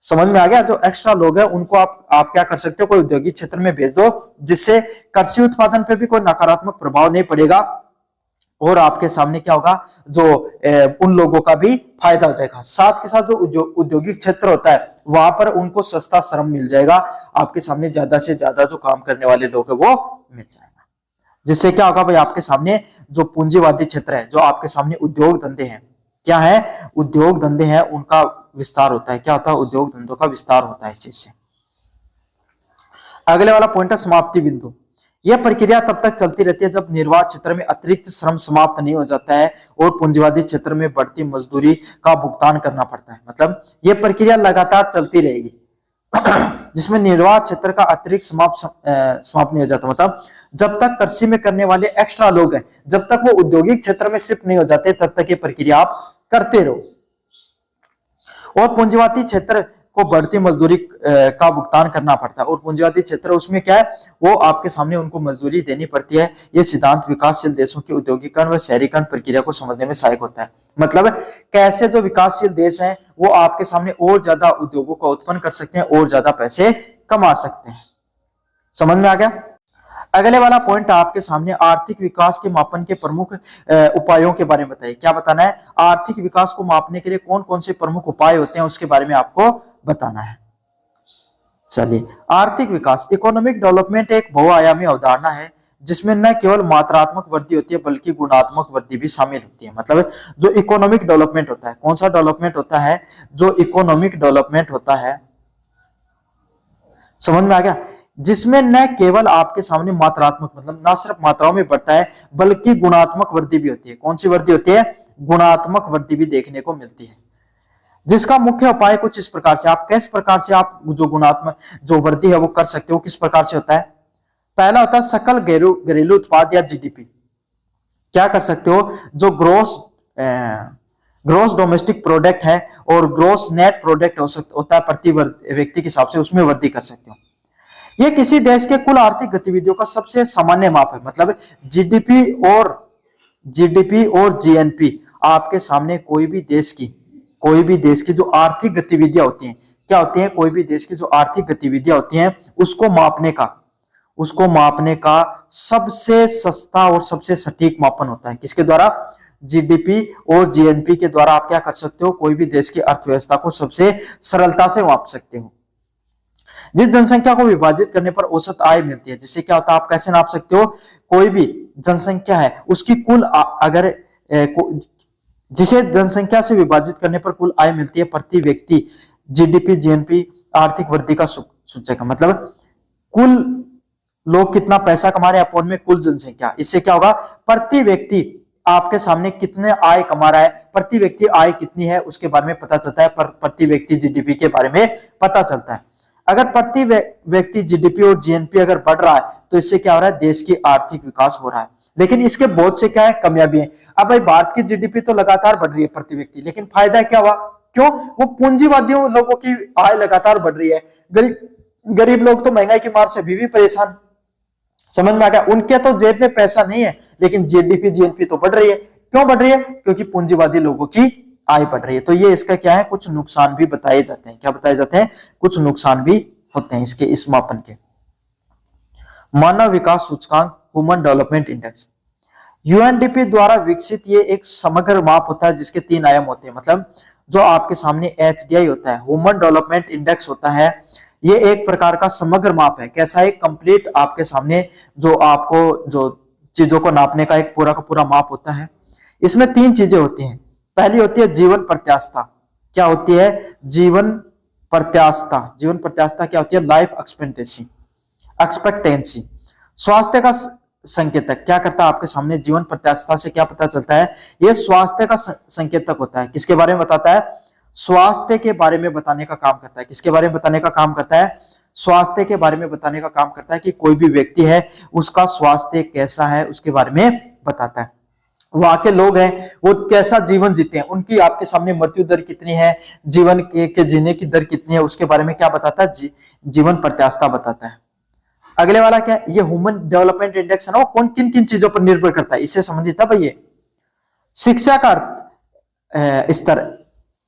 समझ में आ गया। जो एक्स्ट्रा लोग हैं उनको आप क्या कर सकते हो, कोई औद्योगिक क्षेत्र में भेज दो, जिससे कृषि उत्पादन पे भी कोई नकारात्मक प्रभाव नहीं पड़ेगा और आपके सामने क्या होगा, जो उन लोगों का भी फायदा हो जाएगा। साथ के साथ जो औद्योगिक क्षेत्र होता है वहां पर उनको सस्ता श्रम मिल जाएगा, आपके सामने ज्यादा से ज्यादा जो काम करने वाले लोग हैं वो मिल जाएगा, जिससे क्या होगा भाई आपके सामने जो पूंजीवादी क्षेत्र है, जो आपके सामने उद्योग धंधे हैं, क्या है, उद्योग धंधे हैं, उनका विस्तार होता है। क्या होता है, उद्योग धंधों का विस्तार होता है इस चीज से। अगले वाला पॉइंट है समाप्ति बिंदु। यह प्रक्रिया तब तक चलती रहती है जब निर्वाह क्षेत्र में अतिरिक्त श्रम समाप्त नहीं हो जाता है और पूंजीवादी क्षेत्र में बढ़ती मजदूरी का भुगतान करना पड़ता है। मतलब यह प्रक्रिया लगातार चलती रहेगी जिसमें निर्वाह क्षेत्र का अतिरिक्त समाप्त नहीं हो जाता, मतलब जब तक कृषि में करने वाले एक्स्ट्रा लोग हैं, जब तक वो औद्योगिक क्षेत्र में शिफ्ट नहीं हो जाते तब तक ये प्रक्रिया आप करते रहो। और पूंजीवादी क्षेत्र को बढ़ती मजदूरी का भुगतान करना पड़ता है, और पूंजीवादी क्षेत्र उसमें क्या है, वो आपके सामने उनको मजदूरी देनी पड़ती है। ये सिद्धांत विकासशील देशों के औद्योगिकरण व शहरीकरण प्रक्रिया को समझने में सहायक होता है। मतलब कैसे जो विकासशील देश हैं वो आपके सामने और ज्यादा उद्योगों को उत्पन्न कर सकते हैं और ज्यादा पैसे कमा सकते हैं। समझ में आ गया। अगले वाला पॉइंट आपके सामने आर्थिक विकास के मापन के प्रमुख उपायों के बारे में बताइए। क्या बताना है, आर्थिक विकास को मापने के लिए कौन कौन से प्रमुख उपाय होते हैं उसके बारे में आपको बताना है। चलिए, आर्थिक विकास, इकोनॉमिक डेवलपमेंट एक बहुआयामी अवधारणा है जिसमें न केवल मात्रात्मक वृद्धि होती है बल्कि गुणात्मक वृद्धि भी शामिल होती है। मतलब जो इकोनॉमिक डेवलपमेंट होता है, कौन सा डेवलपमेंट होता है, जो इकोनॉमिक डेवलपमेंट होता है, समझ में आ गया, जिसमें न केवल आपके सामने मात्रात्मक मतलब ना सिर्फ मात्राओं में बढ़ता है बल्कि गुणात्मक वृद्धि भी होती है। कौन सी वृद्धि होती है, गुणात्मक वृद्धि भी देखने को मिलती है। जिसका मुख्य उपाय कुछ इस प्रकार से, आप किस प्रकार से आप जो गुणात्मक जो वृद्धि है वो कर सकते हो, किस प्रकार से होता है। पहला होता है सकल घरेलू उत्पाद या जीडीपी। क्या कर सकते हो, जो ग्रोस डोमेस्टिक प्रोडक्ट है और ग्रोस नेट प्रोडक्ट होता है प्रति व्यक्ति के हिसाब से, उसमें वृद्धि कर सकते हो। यह किसी देश के कुल आर्थिक गतिविधियों का सबसे सामान्य माप है। मतलब जीडीपी और जीएनपी आपके सामने कोई भी देश की जो आर्थिक गतिविधियां होती हैं, क्या होती हैं, कोई भी देश की जो आर्थिक गतिविधियां होती हैं उसको मापने का सबसे सस्ता और सबसे सटीक मापन होता है। किसके द्वारा, जीडीपी और जीएनपी के द्वारा आप क्या कर सकते हो, कोई भी देश की अर्थव्यवस्था को सबसे सरलता से माप सकते हो। जिस जनसंख्या को विभाजित करने पर औसत आय मिलती है, जिससे क्या होता है, आप कैसे नाप सकते हो, कोई भी जनसंख्या है उसकी कुल जिसे जनसंख्या से विभाजित करने पर कुल आय मिलती है प्रति व्यक्ति, जीडीपी जीएनपी आर्थिक वृद्धि का सूचक है। मतलब कुल लोग कितना पैसा कमा रहे हैं अपॉन में कुल जनसंख्या, इससे क्या होगा, प्रति व्यक्ति आपके सामने कितने आय कमा रहा है, प्रति व्यक्ति आय कितनी है उसके बारे में पता चलता है, प्रति व्यक्ति जीडीपी के बारे में पता चलता है। अगर प्रति व्यक्ति जीडीपी और जीएनपी अगर बढ़ रहा है तो इससे क्या हो रहा है, देश की आर्थिक विकास हो रहा है। लेकिन इसके बहुत से क्या है, कमियां भी हैं। अब भाई भारत की जीडीपी तो लगातार बढ़ रही है प्रति व्यक्ति, लेकिन फायदा क्या हुआ, क्यों, वो पूंजीवादियों लोगों की आय लगातार बढ़ रही है, गरीब लोग तो महंगाई की मार से अभी भी परेशान। समझ में आ गया, उनके तो जेब में पैसा नहीं है लेकिन जीडीपी जीएनपी तो बढ़ रही है। क्यों बढ़ रही है, क्योंकि पूंजीवादी लोगों की आय बढ़ रही है। तो ये इसका क्या है, कुछ नुकसान भी बताए जाते हैं। क्या बताए जाते हैं, कुछ नुकसान भी होते हैं इसके, इस मापन के। मानव विकास सूचकांक, ह्यूमन डेवलपमेंट इंडेक्स, यूएनडीपी द्वारा विकसित ये एक समग्र माप होता है जिसके 3 आयाम होते हैं। मतलब जो आपके सामने एचडीआई होता है, ह्यूमन डेवलपमेंट इंडेक्स होता है, ये एक प्रकार का समग्र माप है। कैसा, एक कंप्लीट आपके सामने जो आपको जो चीजों को नापने का एक पूरा का पूरा माप होता है। इसमें 3 चीजें होती हैं। पहली होती है जीवन प्रत्याशा। क्या होती है, जीवन प्रत्याशा क्या होती है, लाइफ एक्सपेक्टेंसी। स्वास्थ्य का संकेतक क्या करता है, आपके सामने जीवन प्रत्याशा से क्या पता चलता है, ये स्वास्थ्य का संकेतक होता है। किसके बारे में बताता है, स्वास्थ्य के बारे में बताने का काम करता है। किसके बारे में बताने का काम करता है, स्वास्थ्य के बारे में बताने का काम करता है कि कोई भी व्यक्ति है उसका स्वास्थ्य कैसा है उसके बारे में बताता है। वहां के लोग हैं वो कैसा जीवन जीते हैं, उनकी आपके सामने मृत्यु दर कितनी है, जीवन के जीने की दर कितनी है, उसके बारे में क्या बताता है, जीवन प्रत्याशा बताता है। अगले वाला क्या है, ये ह्यूमन डेवलपमेंट इंडेक्स है ना, वो कौन किन किन चीजों पर निर्भर करता है, इससे संबंधित है भाई। शिक्षा का स्तर,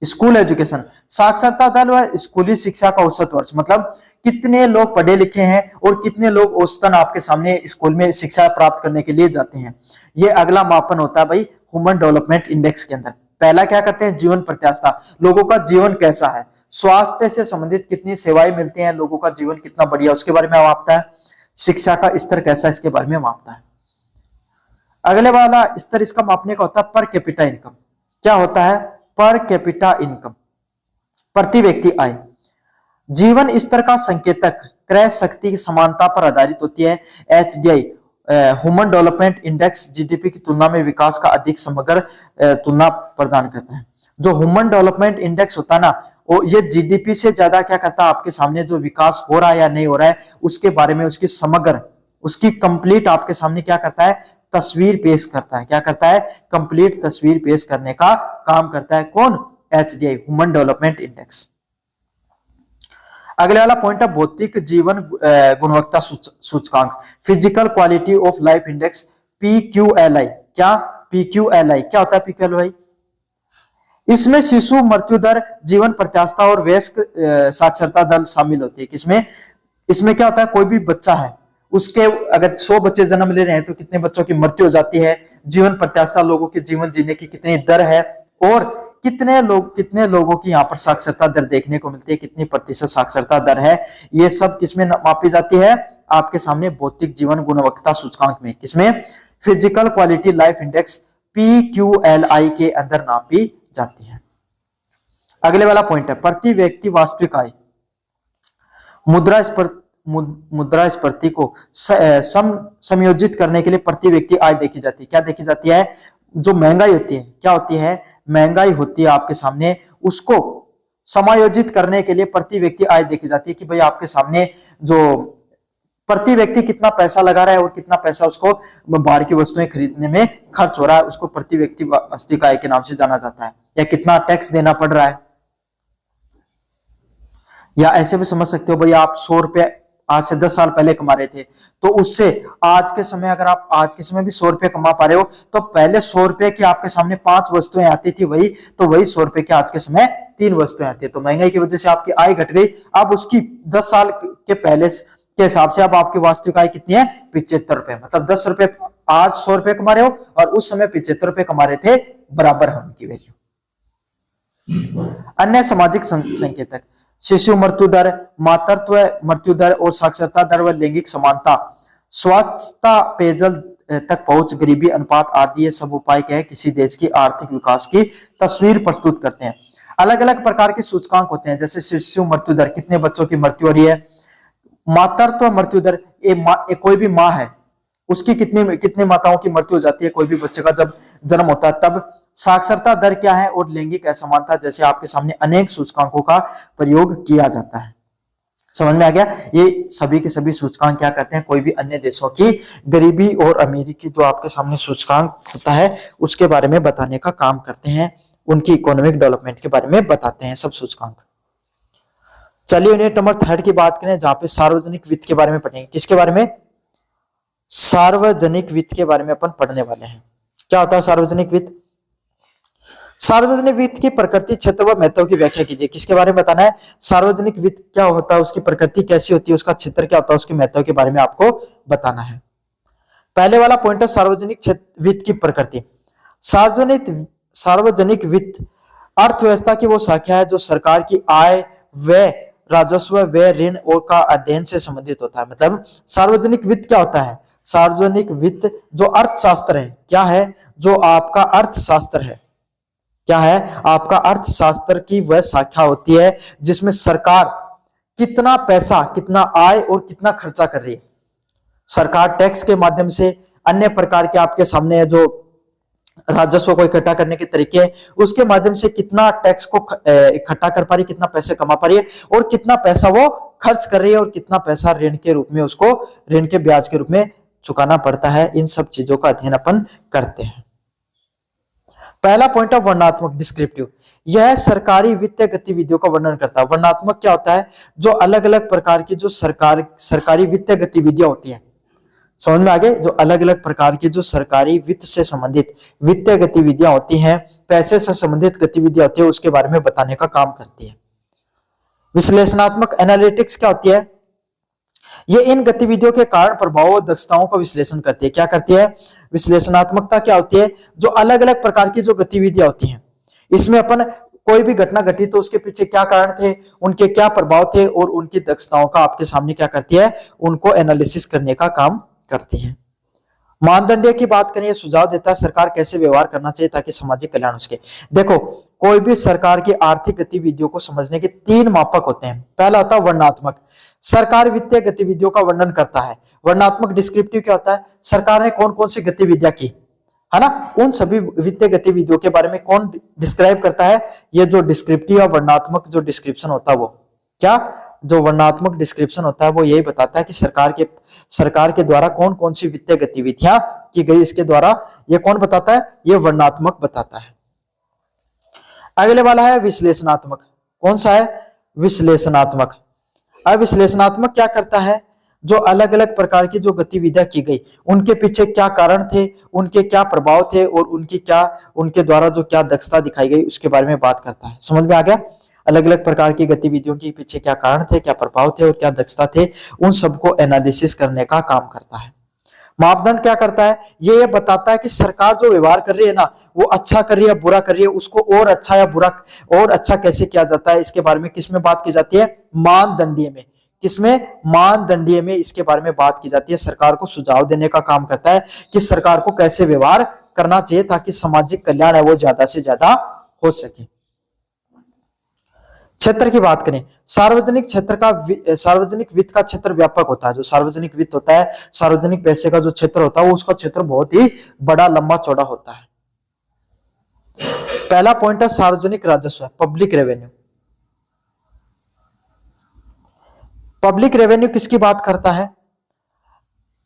स्कूल एजुकेशन, साक्षरता दर व स्कूली शिक्षा का औसत वर्ष। मतलब कितने लोग पढ़े लिखे हैं और कितने लोग औसतन आपके सामने स्कूल में शिक्षा प्राप्त करने के लिए जाते हैं। ये अगला मापन होता है भाई ह्यूमन डेवलपमेंट इंडेक्स के अंदर। पहला क्या करते हैं, जीवन प्रत्याशा, लोगों का जीवन कैसा है, स्वास्थ्य से संबंधित कितनी सेवाएं मिलती हैं, लोगों का जीवन कितना बढ़िया उसके बारे में मापता है। शिक्षा का स्तर कैसा है इसके बारे में मापता है। अगले वाला स्तर इसका मापने का होता है पर कैपिटा इनकम। क्या होता है, पर कैपिटा इनकम, प्रति व्यक्ति आय। जीवन स्तर का संकेतक क्रय शक्ति की समानता पर आधारित होती है। HDI human development index GDP की तुलना में विकास का अधिक समग्र तुलना प्रदान करता है। जो ह्यूमन डेवलपमेंट इंडेक्स होता है ना, वो ये जीडीपी से ज्यादा क्या करता है, आपके सामने जो विकास हो रहा है या नहीं हो रहा है उसके बारे में उसकी समग्र, उसकी कंप्लीट आपके सामने क्या करता है, तस्वीर पेश करता है। क्या करता है, कंप्लीट तस्वीर पेश करने का काम करता है। कौन, एचडीआई ह्यूमन डेवलपमेंट इंडेक्स। अगले वाला पॉइंट है भौतिक जीवन गुणवत्ता सूचकांक, physical quality of life index, PQLI। क्या PQLI क्या होता है? PQLI इसमें शिशु मृत्यु दर, जीवन प्रत्याशा और वयस्क साक्षरता दर शामिल होती है। किसमें? इसमें क्या होता है, कोई भी बच्चा है उसके अगर 100 बच्चे जन्म ले रहे हैं तो कितने बच्चों की मृत्यु हो जाती है, जीवन प्रत्याशा लोगों के जीवन जीने की कितनी दर है, और कितने लोगों की यहाँ पर साक्षरता दर देखने को मिलती है, कितनी प्रतिशत साक्षरता दर है, ये सब किसमें मापी जाती है? आपके सामने भौतिक जीवन गुणवत्ता सूचकांक में। किसमें? Physical quality life index PQLI के अंदर नापी जाती है। अगले वाला पॉइंट है प्रति व्यक्ति वास्तविक आय, मुद्रास्फीति को समयोजित करने के लिए प्रति व्यक्ति आय देखी जाती है। क्या देखी जाती है? जो महंगाई होती है, क्या होती है? महंगाई होती है आपके सामने, उसको समायोजित करने के लिए प्रति व्यक्ति आय देखी जाती है कि भाई आपके सामने जो प्रति व्यक्ति कितना पैसा लगा रहा है और कितना पैसा उसको बाहर की वस्तुएं खरीदने में खर्च हो रहा है, उसको प्रति व्यक्ति वास्तविक आय के नाम से जाना जाता है। या कितना टैक्स देना पड़ रहा है, या ऐसे भी समझ सकते हो भाई आप 100 रुपए आज से 10 साल पहले कमा रहे थे, तो उससे आज के समय अगर आप आज के समय भी 100 रुपए कमा पा रहे हो, तो पहले 100 रुपए की आपके सामने 5 वस्तुएं आती थी, वही 100 रुपए की आज के समय 3 वस्तुएं आती है। तो महंगाई की वजह से आपकी आय घट गई। अब उसकी 10 साल के पहले के हिसाब से अब आपकी वास्तविक आय कितनी है? 75 रुपए। मतलब 10 रुपए आज 100 रुपए कमा रहे हो और उस समय 75 रुपए कमा रहे थे, बराबर है उनकी वैल्यू। अन्य सामाजिक संकेतक, शिशु मृत्यु दर, मातृत्व मृत्यु दर और साक्षरता दर व लैंगिक समानता, स्वच्छता, पेयजल तक पहुंच, गरीबी अनुपात आदि ये सब उपाय क्या है? किसी देश की आर्थिक विकास की तस्वीर प्रस्तुत करते हैं। अलग अलग प्रकार के सूचकांक होते हैं, जैसे शिशु मृत्यु दर, कितने बच्चों की मृत्यु हो रही है। मातृत्व मृत्यु दर, कोई भी माँ है उसकी कितनी माताओं की मृत्यु हो जाती है, कोई भी बच्चे का जब जन्म होता है तब। साक्षरता दर क्या है, और लैंगिक असमानता, जैसे आपके सामने अनेक सूचकांकों का प्रयोग किया जाता है। समझ में आ गया? ये सभी के सभी सूचकांक क्या करते हैं? कोई भी अन्य देशों की गरीबी और अमीरी की जो आपके सामने सूचकांक होता है उसके बारे में बताने का काम करते हैं, उनकी इकोनॉमिक डेवलपमेंट के बारे में बताते हैं सब सूचकांक। चलिए यूनिट नंबर 3 की बात करें, जहां पे सार्वजनिक वित्त के बारे में पढ़ेंगे। किसके बारे में? सार्वजनिक वित्त के बारे में अपन पढ़ने वाले हैं। क्या होता है सार्वजनिक वित्त? सार्वजनिक वित्त की प्रकृति, क्षेत्र व महत्व की व्याख्या कीजिए। किसके बारे में बताना है? सार्वजनिक वित्त क्या होता है, उसकी प्रकृति कैसी होती है, उसका क्षेत्र क्या होता है, उसके महत्व के बारे में आपको बताना है। पहले वाला पॉइंट है सार्वजनिक वित्त की प्रकृति। सार्वजनिक वित्त अर्थव्यवस्था की वो शाखा है जो सरकार की आय, व्यय, राजस्व, व्यय, ऋण और का अध्ययन से संबंधित होता है। मतलब सार्वजनिक वित्त क्या होता है? सार्वजनिक वित्त जो अर्थशास्त्र है, क्या है? जो आपका अर्थशास्त्र है, क्या है? आपका अर्थशास्त्र की वह शाखा होती है जिसमें सरकार कितना पैसा, कितना आय और कितना खर्चा कर रही है। सरकार टैक्स के माध्यम से, अन्य प्रकार के आपके सामने है जो राजस्व को इकट्ठा करने के तरीके हैं, उसके माध्यम से कितना टैक्स को इकट्ठा कर पा रही है, कितना पैसे कमा पा रही है और कितना पैसा वो खर्च कर रही है, और कितना पैसा ऋण के रूप में उसको ऋण के ब्याज के रूप में चुकाना पड़ता है। इन सब चीजों का अध्ययन अपन करते हैं। पहला पॉइंट है वर्णनात्मक, डिस्क्रिप्टिव। यह सरकारी वित्तीय गतिविधियों का वर्णन करता है। वर्णनात्मक क्या होता है? जो अलग अलग प्रकार की जो सरकारी वित्तीय गतिविधियां होती हैं, समझ में आ गए? जो अलग अलग प्रकार की जो सरकारी वित्त से संबंधित वित्तीय गतिविधियां होती हैं, पैसे से संबंधित गतिविधियां होती है, उसके बारे में बताने का काम करती है। विश्लेषणात्मक, एनालिटिक्स क्या होती है? ये इन गतिविधियों के कारण, प्रभाव और दक्षताओं का विश्लेषण करती है। क्या करती है? विश्लेषणात्मकता क्या होती है? जो अलग अलग प्रकार की जो गतिविधियां होती हैं, इसमें अपन कोई भी घटना घटी तो उसके पीछे क्या कारण थे, उनके क्या प्रभाव थे, और उनकी दक्षताओं का आपके सामने क्या करती है? उनको एनालिसिस करने का काम करती है। मानदंड की बात करें, सुझाव देता है सरकार कैसे व्यवहार करना चाहिए ताकि सामाजिक कल्याण हो सके। देखो, कोई भी सरकार की आर्थिक गतिविधियों को समझने के 3 मापक होते हैं। पहला होता है वर्णनात्मक, सरकार वित्तीय गतिविधियों का वर्णन करता है। वर्णनात्मक, डिस्क्रिप्टिव क्या होता है? सरकार ने कौन कौन सी गतिविधियां की, है ना, उन सभी वित्तीय गतिविधियों के बारे में कौन डिस्क्राइब करता है? ये जो डिस्क्रिप्टिव या वर्णनात्मक जो डिस्क्रिप्शन होता है, वो क्या, जो वर्णनात्मक डिस्क्रिप्शन होता है वो यही बताता है कि सरकार के द्वारा कौन कौन सी वित्तीय गतिविधियां की गई। इसके द्वारा ये कौन बताता है? ये वर्णनात्मक बताता है। अगले वाला है विश्लेषणात्मक। कौन सा है? विश्लेषणात्मक। अब विश्लेषणात्मक क्या करता है, जो अलग अलग प्रकार की जो गतिविधियां की गई उनके पीछे क्या कारण थे, उनके क्या प्रभाव थे और उनके द्वारा जो क्या दक्षता दिखाई गई उसके बारे में बात करता है। समझ में आ गया? अलग अलग प्रकार की गतिविधियों के पीछे क्या कारण थे, क्या प्रभाव थे और क्या दक्षता थे, उन सबको एनालिसिस करने का काम करता है। मापदंड क्या करता है, ये बताता है कि सरकार जो व्यवहार कर रही है ना वो अच्छा कर रही है बुरा कर रही है, उसको और अच्छा या बुरा और अच्छा कैसे किया जाता है इसके बारे में किसमें बात की जाती है, मानदंडीय में। किसमें? मानदंडीय में इसके बारे में बात की जाती है। सरकार को सुझाव देने का काम करता है कि सरकार को कैसे व्यवहार करना चाहिए ताकि सामाजिक कल्याण है वो ज्यादा से ज्यादा हो सके। क्षेत्र की बात करें, सार्वजनिक वित्त का क्षेत्र व्यापक होता है। जो सार्वजनिक वित्त होता है, सार्वजनिक पैसे का जो क्षेत्र होता है वो उसका क्षेत्र बहुत ही बड़ा लंबा चौड़ा होता है। पहला पॉइंट है सार्वजनिक राजस्व, पब्लिक रेवेन्यू। पब्लिक रेवेन्यू किसकी बात करता है?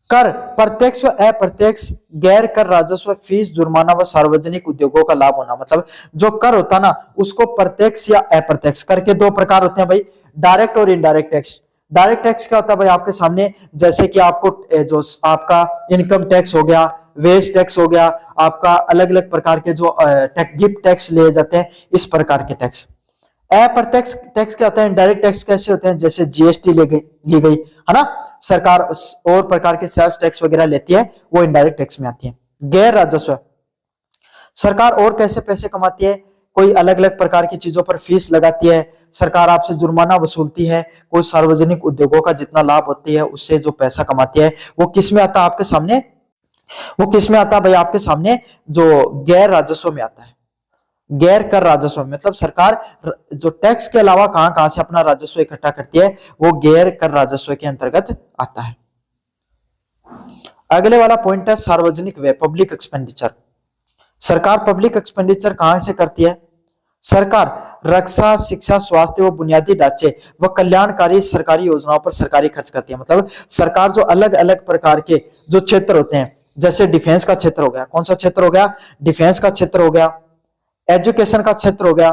कर, प्रत्यक्ष व अप्रत्यक्ष गैर कर राजस्व, फीस, जुर्माना व सार्वजनिक उद्योगों का लाभ होना। मतलब जो कर होता ना उसको प्रत्यक्ष या अप्रत्यक्ष कर के दो प्रकार होते हैं भाई, डायरेक्ट और इनडायरेक्ट टैक्स। डायरेक्ट टैक्स क्या होता है भाई, आपके सामने जैसे कि आपको जो आपका इनकम टैक्स हो गया, वेज टैक्स हो गया, आपका अलग अलग प्रकार के जो गिफ्ट टैक्स लिए जाते हैं, इस प्रकार के टैक्स। अप्रत्यक्ष टैक्स क्या होता है, इनडायरेक्ट टैक्स कैसे होते हैं, जैसे जीएसटी ली गई है ना, सरकार और प्रकार के सेल्स टैक्स वगैरह लेती है, वो इनडायरेक्ट टैक्स में आती है। गैर राजस्व, सरकार और कैसे पैसे कमाती है, कोई अलग अलग प्रकार की चीजों पर फीस लगाती है, सरकार आपसे जुर्माना वसूलती है, कोई सार्वजनिक उद्योगों का जितना लाभ होती है उससे जो पैसा कमाती है वो किस में आता है आपके सामने, वो किस में आता है भाई आपके सामने, जो गैर राजस्व में आता है। गैर कर राजस्व मतलब सरकार जो टैक्स के अलावा कहां कहां से अपना राजस्व इकट्ठा करती है वो गैर कर राजस्व के अंतर्गत आता है। अगले वाला पॉइंट है सार्वजनिक व्यय, पब्लिक एक्सपेंडिचर। सरकार पब्लिक एक्सपेंडिचर कहां से करती है? सरकार रक्षा, शिक्षा, स्वास्थ्य व बुनियादी ढांचे व कल्याणकारी सरकारी योजनाओं पर सरकारी खर्च करती है। मतलब सरकार जो अलग अलग प्रकार के जो क्षेत्र होते हैं, जैसे डिफेंस का क्षेत्र हो गया, कौन सा क्षेत्र हो गया, डिफेंस का क्षेत्र हो गया, एजुकेशन का क्षेत्र हो गया,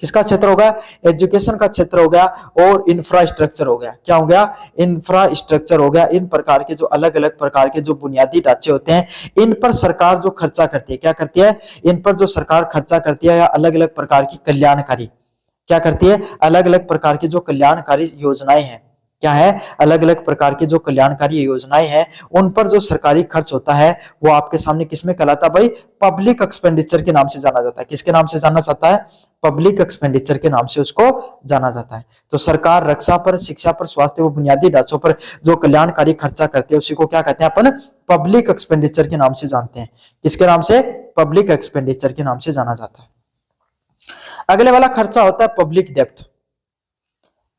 किसका क्षेत्र हो गया, एजुकेशन का क्षेत्र हो गया, और इंफ्रास्ट्रक्चर हो गया। क्या हो गया? इंफ्रास्ट्रक्चर हो गया। इन प्रकार के जो अलग अलग प्रकार के जो बुनियादी ढांचे होते हैं इन पर सरकार जो खर्चा करती है, क्या करती है, इन पर जो सरकार खर्चा करती है या अलग अलग प्रकार की कल्याणकारी क्या करती है, अलग अलग प्रकार की जो कल्याणकारी योजनाएं हैं, क्या है, अलग अलग प्रकार की जो कल्याणकारी योजनाएं हैं उन पर जो सरकारी खर्च होता है वो आपके सामने किसमें कहलाता है भाई, पब्लिक एक्सपेंडिचर के नाम से जाना जाता है। किसके नाम से जाना जाता है? पब्लिक एक्सपेंडिचर के नाम से उसको जाना जाता है। तो सरकार रक्षा पर, शिक्षा पर, स्वास्थ्य व बुनियादी ढांचों पर जो कल्याणकारी खर्चा करते हैं उसी को क्या कहते हैं अपन, पब्लिक एक्सपेंडिचर के नाम से जानते हैं। किसके नाम से? पब्लिक एक्सपेंडिचर के नाम से जाना जाता है। अगले वाला खर्चा होता है पब्लिक डेप्ट।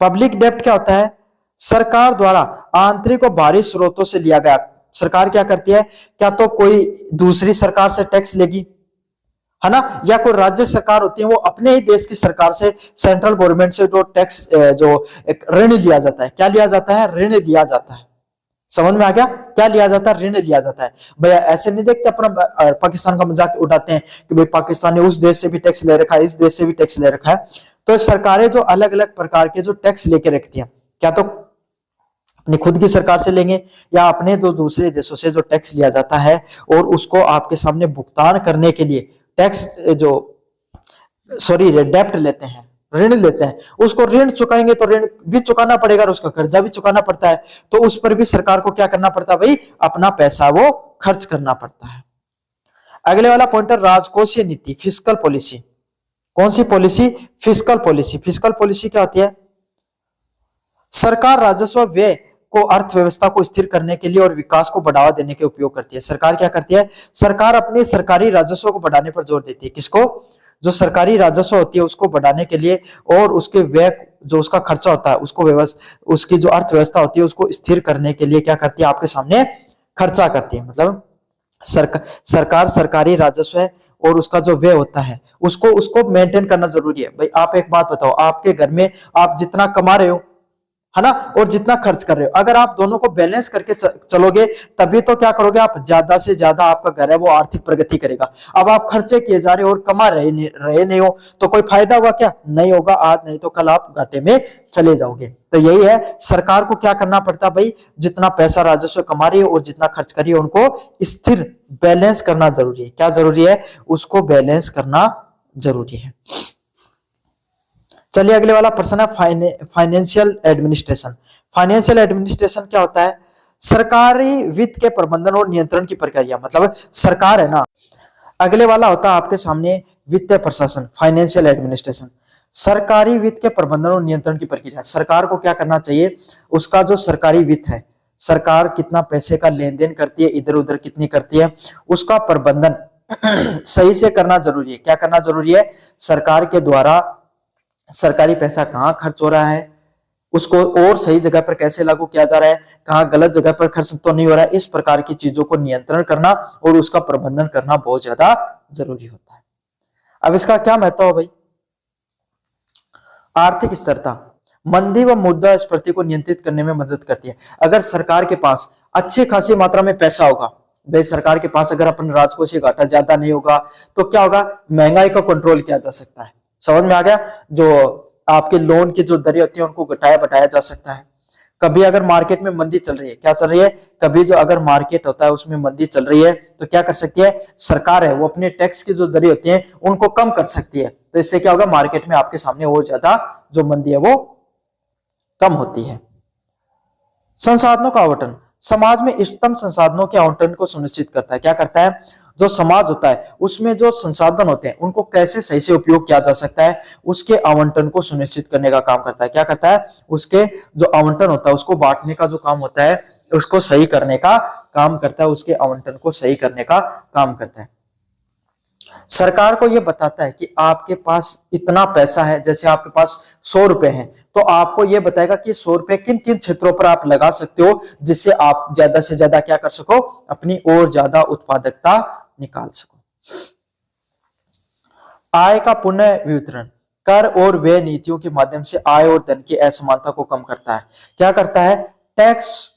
पब्लिक डेप्ट क्या होता है? सरकार द्वारा आंतरिक और बाहरी स्रोतों से लिया गया। सरकार क्या करती है, क्या तो कोई दूसरी सरकार से टैक्स लेगी है ना, या कोई राज्य सरकार होती है वो अपने ही देश की सरकार से, सेंट्रल गवर्नमेंट से जो टैक्स जो एक ऋण लिया जाता है, क्या लिया जाता है, ऋण लिया जाता है। समझ में आ गया? क्या लिया जाता है? ऋण लिया जाता है। भैया ऐसे नहीं देखते अपना पाकिस्तान का मजाक उड़ाते हैं कि भाई पाकिस्तान ने उस देश से भी टैक्स ले रखा है, इस देश से भी टैक्स ले रखा है। तो सरकारें जो अलग अलग प्रकार के जो टैक्स लेके रखती हैं, क्या तो अपनी खुद की सरकार से लेंगे या अपने दो दूसरे देशों से जो टैक्स लिया जाता है और उसको आपके सामने भुगतान करने के लिए टैक्स जो डेप्ट लेते हैं, ऋण लेते हैं, उसको ऋण चुकाएंगे तो ऋण भी चुकाना पड़ेगा और उसका कर्जा भी चुकाना पड़ता है। तो उस पर भी सरकार को क्या करना पड़ता है भाई, अपना पैसा वो खर्च करना पड़ता है। अगले वाला पॉइंट है राजकोषीय नीति, फिस्कल पॉलिसी। कौन सी policy? Fiscal policy. Fiscal policy क्या होती है? सरकार राजस्व व्यय को अर्थव्यवस्था को स्थिर करने के लिए और विकास को बढ़ावा देने के उपयोग करती है। सरकार क्या करती है? सरकार अपने सरकारी राजस्व को बढ़ाने पर जोर देती है। किसको? जो सरकारी राजस्व होती है उसको बढ़ाने के लिए और उसके व्यय जो उसका खर्चा होता है उसको उसकी जो अर्थव्यवस्था होती है उसको स्थिर करने के लिए क्या करती है, आपके सामने खर्चा करती है। मतलब सरकार सरकारी राजस्व है और उसका जो व्यय होता है उसको मेंटेन करना जरूरी है। भाई आप एक बात बताओ, आपके घर में आप जितना कमा रहे हो है ना, और जितना खर्च कर रहे हो, अगर आप दोनों को बैलेंस करके चलोगे तभी तो क्या करोगे आप, ज्यादा से ज्यादा आपका घर है वो आर्थिक प्रगति करेगा। अब आप खर्चे किए जा रहे हो और कमा रहे नहीं हो तो कोई फायदा होगा क्या, नहीं होगा। आज नहीं तो कल आप घाटे में चले जाओगे। तो यही है, सरकार को क्या करना पड़ता है भाई, जितना पैसा राजस्व कमा रही है और जितना खर्च करी है उनको स्थिर बैलेंस करना जरूरी है। क्या जरूरी है, उसको बैलेंस करना जरूरी है। चलिए अगले वाला प्रश्न है फाइनेंशियल एडमिनिस्ट्रेशन। फाइनेंशियल एडमिनिस्ट्रेशन क्या होता है, सरकारी वित्त के प्रबंधन और नियंत्रण की प्रक्रिया, मतलब सरकार है ना। अगले वाला होता है आपके सामने वित्तीय प्रशासन, फाइनेंशियल एडमिनिस्ट्रेशन, सरकारी वित्त के प्रबंधन और नियंत्रण की प्रक्रिया। सरकार को क्या करना चाहिए, उसका जो सरकारी वित्त है, सरकार कितना पैसे का लेन देन करती है, इधर उधर कितनी करती है, उसका प्रबंधन सही से करना जरूरी है। क्या करना जरूरी है, सरकार के द्वारा सरकारी पैसा कहाँ खर्च हो रहा है, उसको और सही जगह पर कैसे लागू किया जा रहा है, कहाँ गलत जगह पर खर्च तो नहीं हो रहा है, इस प्रकार की चीजों को नियंत्रण करना और उसका प्रबंधन करना बहुत ज्यादा जरूरी होता है। अब इसका क्या महत्व है भाई, आर्थिक स्थिरता, मंदी व मुद्रास्फीति को नियंत्रित करने में मदद करती है। अगर सरकार के पास अच्छी खासी मात्रा में पैसा होगा, भाई सरकार के पास अगर अपन राजकोषीय घाटा ज्यादा नहीं होगा तो क्या होगा, महंगाई को कंट्रोल किया जा सकता है। समझ में आ गया, जो आपके लोन की जो दरें होती है उनको घटाया बढ़ाया जा सकता है। कभी अगर मार्केट में मंदी चल रही है, क्या चल रही है, कभी जो अगर मार्केट होता है उसमें मंदी चल रही है तो क्या कर सकती है सरकार है, वो अपने टैक्स की जो दरें होती हैं उनको कम कर सकती है। तो इससे क्या होगा, मार्केट में आपके सामने और ज्यादा जो मंदी है वो कम होती है। संसाधनों का आवंटन, समाज में इष्टतम संसाधनों के आवंटन को सुनिश्चित करता है। क्या करता है, जो समाज होता है उसमें जो संसाधन होते हैं उनको कैसे सही से उपयोग किया जा सकता है, उसके आवंटन को सुनिश्चित करने का काम करता है। क्या करता है, उसके जो आवंटन होता है उसको बांटने का जो काम होता है उसको सही करने का काम करता है, उसके आवंटन को सही करने का काम करता है। सरकार को यह बताता है कि आपके पास इतना पैसा है, जैसे आपके पास 100 रुपए हैं तो आपको यह बताएगा कि 100 रुपए किन किन क्षेत्रों पर आप लगा सकते हो जिससे आप ज्यादा से ज्यादा क्या कर सको, अपनी और ज्यादा उत्पादकता निकाल सको। आय का पुनः वितरण, कर और व्यय नीतियों के माध्यम से आय और धन की असमानता को कम करता है। क्या करता है, टैक्स,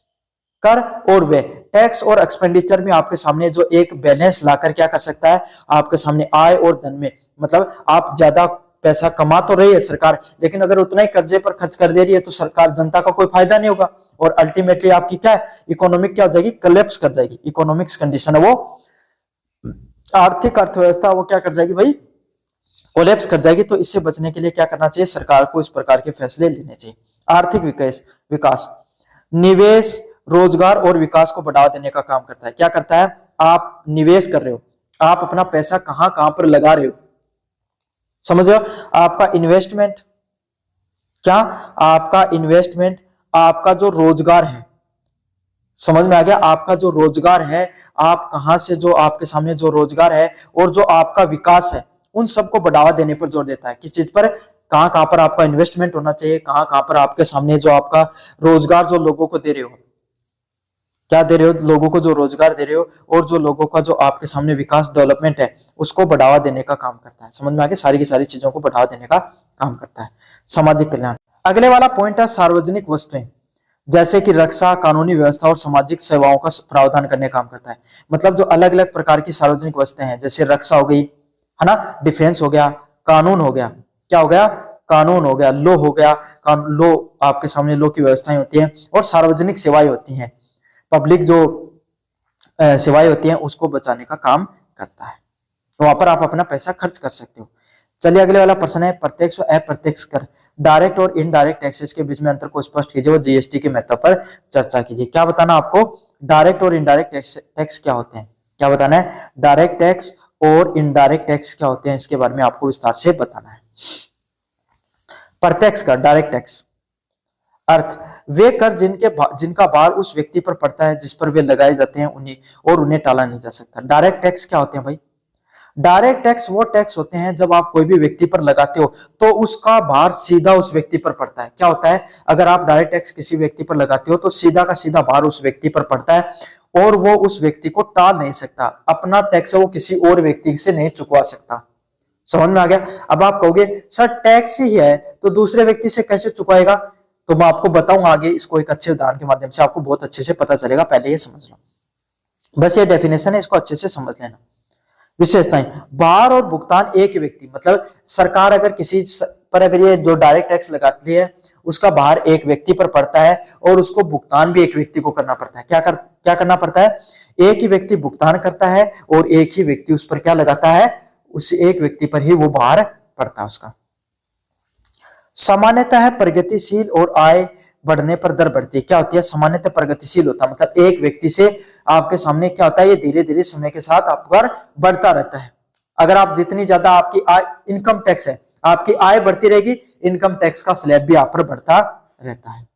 कर और व्यय, टैक्स और एक्सपेंडिचर में आपके सामने जो एक बैलेंस लाकर क्या कर सकता है, आपके सामने आय और धन में, मतलब आप ज्यादा पैसा कमा तो रही है सरकार, लेकिन अगर उतना ही कर्जे पर खर्च कर दे रही है तो सरकार, जनता का कोई फायदा नहीं होगा और अल्टीमेटली आपकी क्या है, इकोनॉमिक क्या हो जाएगी, कोलैप्स कर जाएगी। इकोनॉमिक्स कंडीशन है वो, आर्थिक अर्थव्यवस्था वो क्या कर जाएगी भाई, कोलैप्स कर जाएगी। तो इससे बचने के लिए क्या करना चाहिए, सरकार को इस प्रकार के फैसले लेने चाहिए। आर्थिक विकास, निवेश, रोजगार और विकास को बढ़ावा देने का काम करता है। क्या करता है, आप निवेश कर रहे हो, आप अपना पैसा कहां कहां पर लगा रहे हो, समझ रहे हो, आपका इन्वेस्टमेंट, क्या आपका इन्वेस्टमेंट, आपका जो रोजगार है, समझ में आ गया, आपका जो रोजगार है, आप कहां से जो आपके सामने जो रोजगार है और जो आपका विकास है उन सबको बढ़ावा देने पर जोर देता है। किस चीज पर, कहां कहां पर आपका इन्वेस्टमेंट होना चाहिए, कहां कहां पर आपके सामने जो आपका रोजगार जो लोगों को दे रहे हो, क्या दे रहे हो, लोगों को जो रोजगार दे रहे हो और जो लोगों का जो आपके सामने विकास डेवलपमेंट है उसको बढ़ावा देने का काम करता है। समझ में आ गया, सारी की सारी चीजों को बढ़ावा देने का काम करता है। सामाजिक कल्याण, अगले वाला पॉइंट है सार्वजनिक वस्तुएं, जैसे कि रक्षा, कानूनी व्यवस्था और सामाजिक सेवाओं का प्रावधान करने का काम करता है। मतलब जो अलग अलग प्रकार की सार्वजनिक वस्तुएं हैं, जैसे रक्षा हो गई, है ना, डिफेंस हो गया, कानून हो गया, क्या हो गया, कानून हो गया, लो हो गया, लो आपके सामने लो की व्यवस्थाएं होती हैं, और सार्वजनिक सेवाएं होती हैं, पब्लिक जो सेवाएं होती हैं उसको बचाने का काम करता है। वहां पर आप अपना पैसा खर्च कर सकते हो। चलिए अगले वाला प्रश्न है प्रत्यक्ष और अप्रत्यक्ष कर, डायरेक्ट और इनडायरेक्ट टैक्सेस के बीच में अंतर को स्पष्ट कीजिए और जीएसटी के महत्व पर चर्चा कीजिए। क्या बताना आपको, डायरेक्ट और इनडायरेक्ट टैक्स क्या होते हैं, क्या बताना है, डायरेक्ट टैक्स और इनडायरेक्ट टैक्स क्या होते हैं, इसके बारे में आपको विस्तार से बताना है। प्रत्यक्ष कर, डायरेक्ट टैक्स, अर्थ वे कर जिनका भार उस व्यक्ति पर पड़ता है जिस पर वे लगाए जाते हैं उन्हें टाला नहीं जा सकता। डायरेक्ट टैक्स क्या होते हैं भाई, डायरेक्ट टैक्स वो टैक्स होते हैं जब आप कोई भी व्यक्ति पर लगाते हो तो उसका भार सीधा उस व्यक्ति पर पड़ता है। क्या होता है, अगर आप डायरेक्ट टैक्स किसी व्यक्ति पर लगाते हो तो सीधा का सीधा भार उस व्यक्ति पर पड़ता है और वो उस व्यक्ति को टाल नहीं सकता, अपना टैक्स वो किसी और व्यक्ति से नहीं चुकवा सकता। समझ में आ गया। अब आप कहोगे सर टैक्स ही है तो दूसरे व्यक्ति से कैसे चुकाएगा, तो मैं आपको बताऊंगा आगे, इसको एक अच्छे उदाहरण के माध्यम से आपको बहुत अच्छे से पता चलेगा, पहले ये समझ लो। बस ये डेफिनेशन है, इसको अच्छे से समझ लेना। विशेषताएं, भार और भुगतान एक व्यक्ति, मतलब सरकार अगर किसी पर अगर ये जो डायरेक्ट टैक्स लगाती है उसका भार एक व्यक्ति पर पड़ता है और उसको भुगतान भी एक व्यक्ति को करना पड़ता है। क्या करना पड़ता है? एक ही व्यक्ति भुगतान करता है और एक ही व्यक्ति उस पर क्या लगाता है, उस एक व्यक्ति पर ही वो भार पड़ता है उसका। सामान्यतः है प्रगतिशील और आय बढ़ने पर दर बढ़ती है। क्या होती है? सामान्यतः प्रगतिशील होता है, मतलब एक व्यक्ति से आपके सामने क्या होता है, ये धीरे धीरे समय के साथ आपका बढ़ता रहता है। अगर आप जितनी ज्यादा आपकी आय, इनकम टैक्स है, आपकी आय बढ़ती रहेगी, इनकम टैक्स का स्लैब भी आप पर बढ़ता रहता है।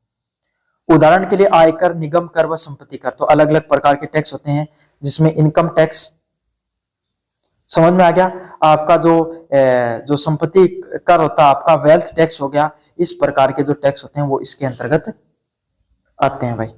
उदाहरण के लिए आयकर, निगम कर व संपत्ति कर, तो अलग अलग प्रकार के टैक्स होते हैं, जिसमें इनकम टैक्स समझ में आ गया, आपका जो संपत्ति कर होता है, आपका वेल्थ टैक्स हो गया, इस प्रकार के जो टैक्स होते हैं वो इसके अंतर्गत आते हैं भाई।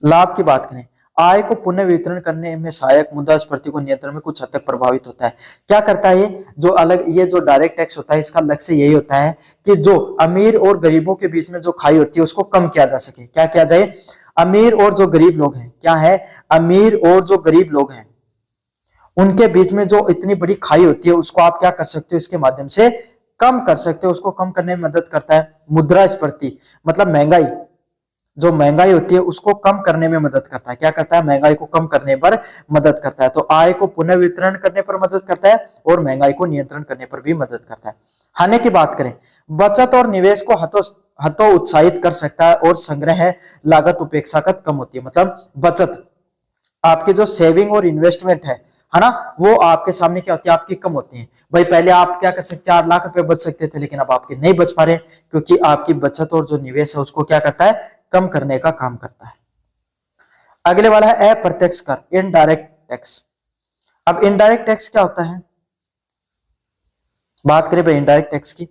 लाभ की बात करें, आय को पुनः वितरण करने में सहायक, मुद्रास्फीति को नियंत्रण में कुछ हद तक प्रभावित होता है। क्या करता है ये जो डायरेक्ट टैक्स होता है, इसका लक्ष्य यही होता है कि जो अमीर और गरीबों के बीच में जो खाई होती है उसको कम किया जा सके। क्या किया जाए? अमीर और जो गरीब लोग हैं, क्या है, अमीर और जो गरीब लोग हैं उनके बीच में जो इतनी बड़ी खाई होती है उसको आप क्या कर सकते हो, इसके माध्यम से कम कर सकते हो। उसको कम करने में मदद करता है मुद्रास्फीति, मतलब महंगाई, जो महंगाई होती है उसको कम करने में मदद करता है। क्या करता है? महंगाई को कम करने पर मदद करता है। तो आय को पुनः वितरण करने पर मदद करता है और महंगाई को नियंत्रण करने पर भी मदद करता है। हानि की बात करें, बचत और निवेश को हतो उत्साहित कर सकता है और संग्रह लागत अपेक्षाकृत कम होती है। मतलब बचत, आपके जो सेविंग और इन्वेस्टमेंट है ना, वो आपके सामने क्या होती है, आपकी कम होती है। भाई पहले आप क्या कर सकते, 4 लाख रुपए बच सकते थे, लेकिन अब आपके नहीं बच पा रहे, क्योंकि आपकी बचत और जो निवेश है उसको क्या करता है, कम करने का काम करता है। अगले वाला है अप्रत्यक्ष कर, इनडायरेक्ट टैक्स। अब इनडायरेक्ट टैक्स क्या होता है, बात करें भाई इनडायरेक्ट टैक्स की।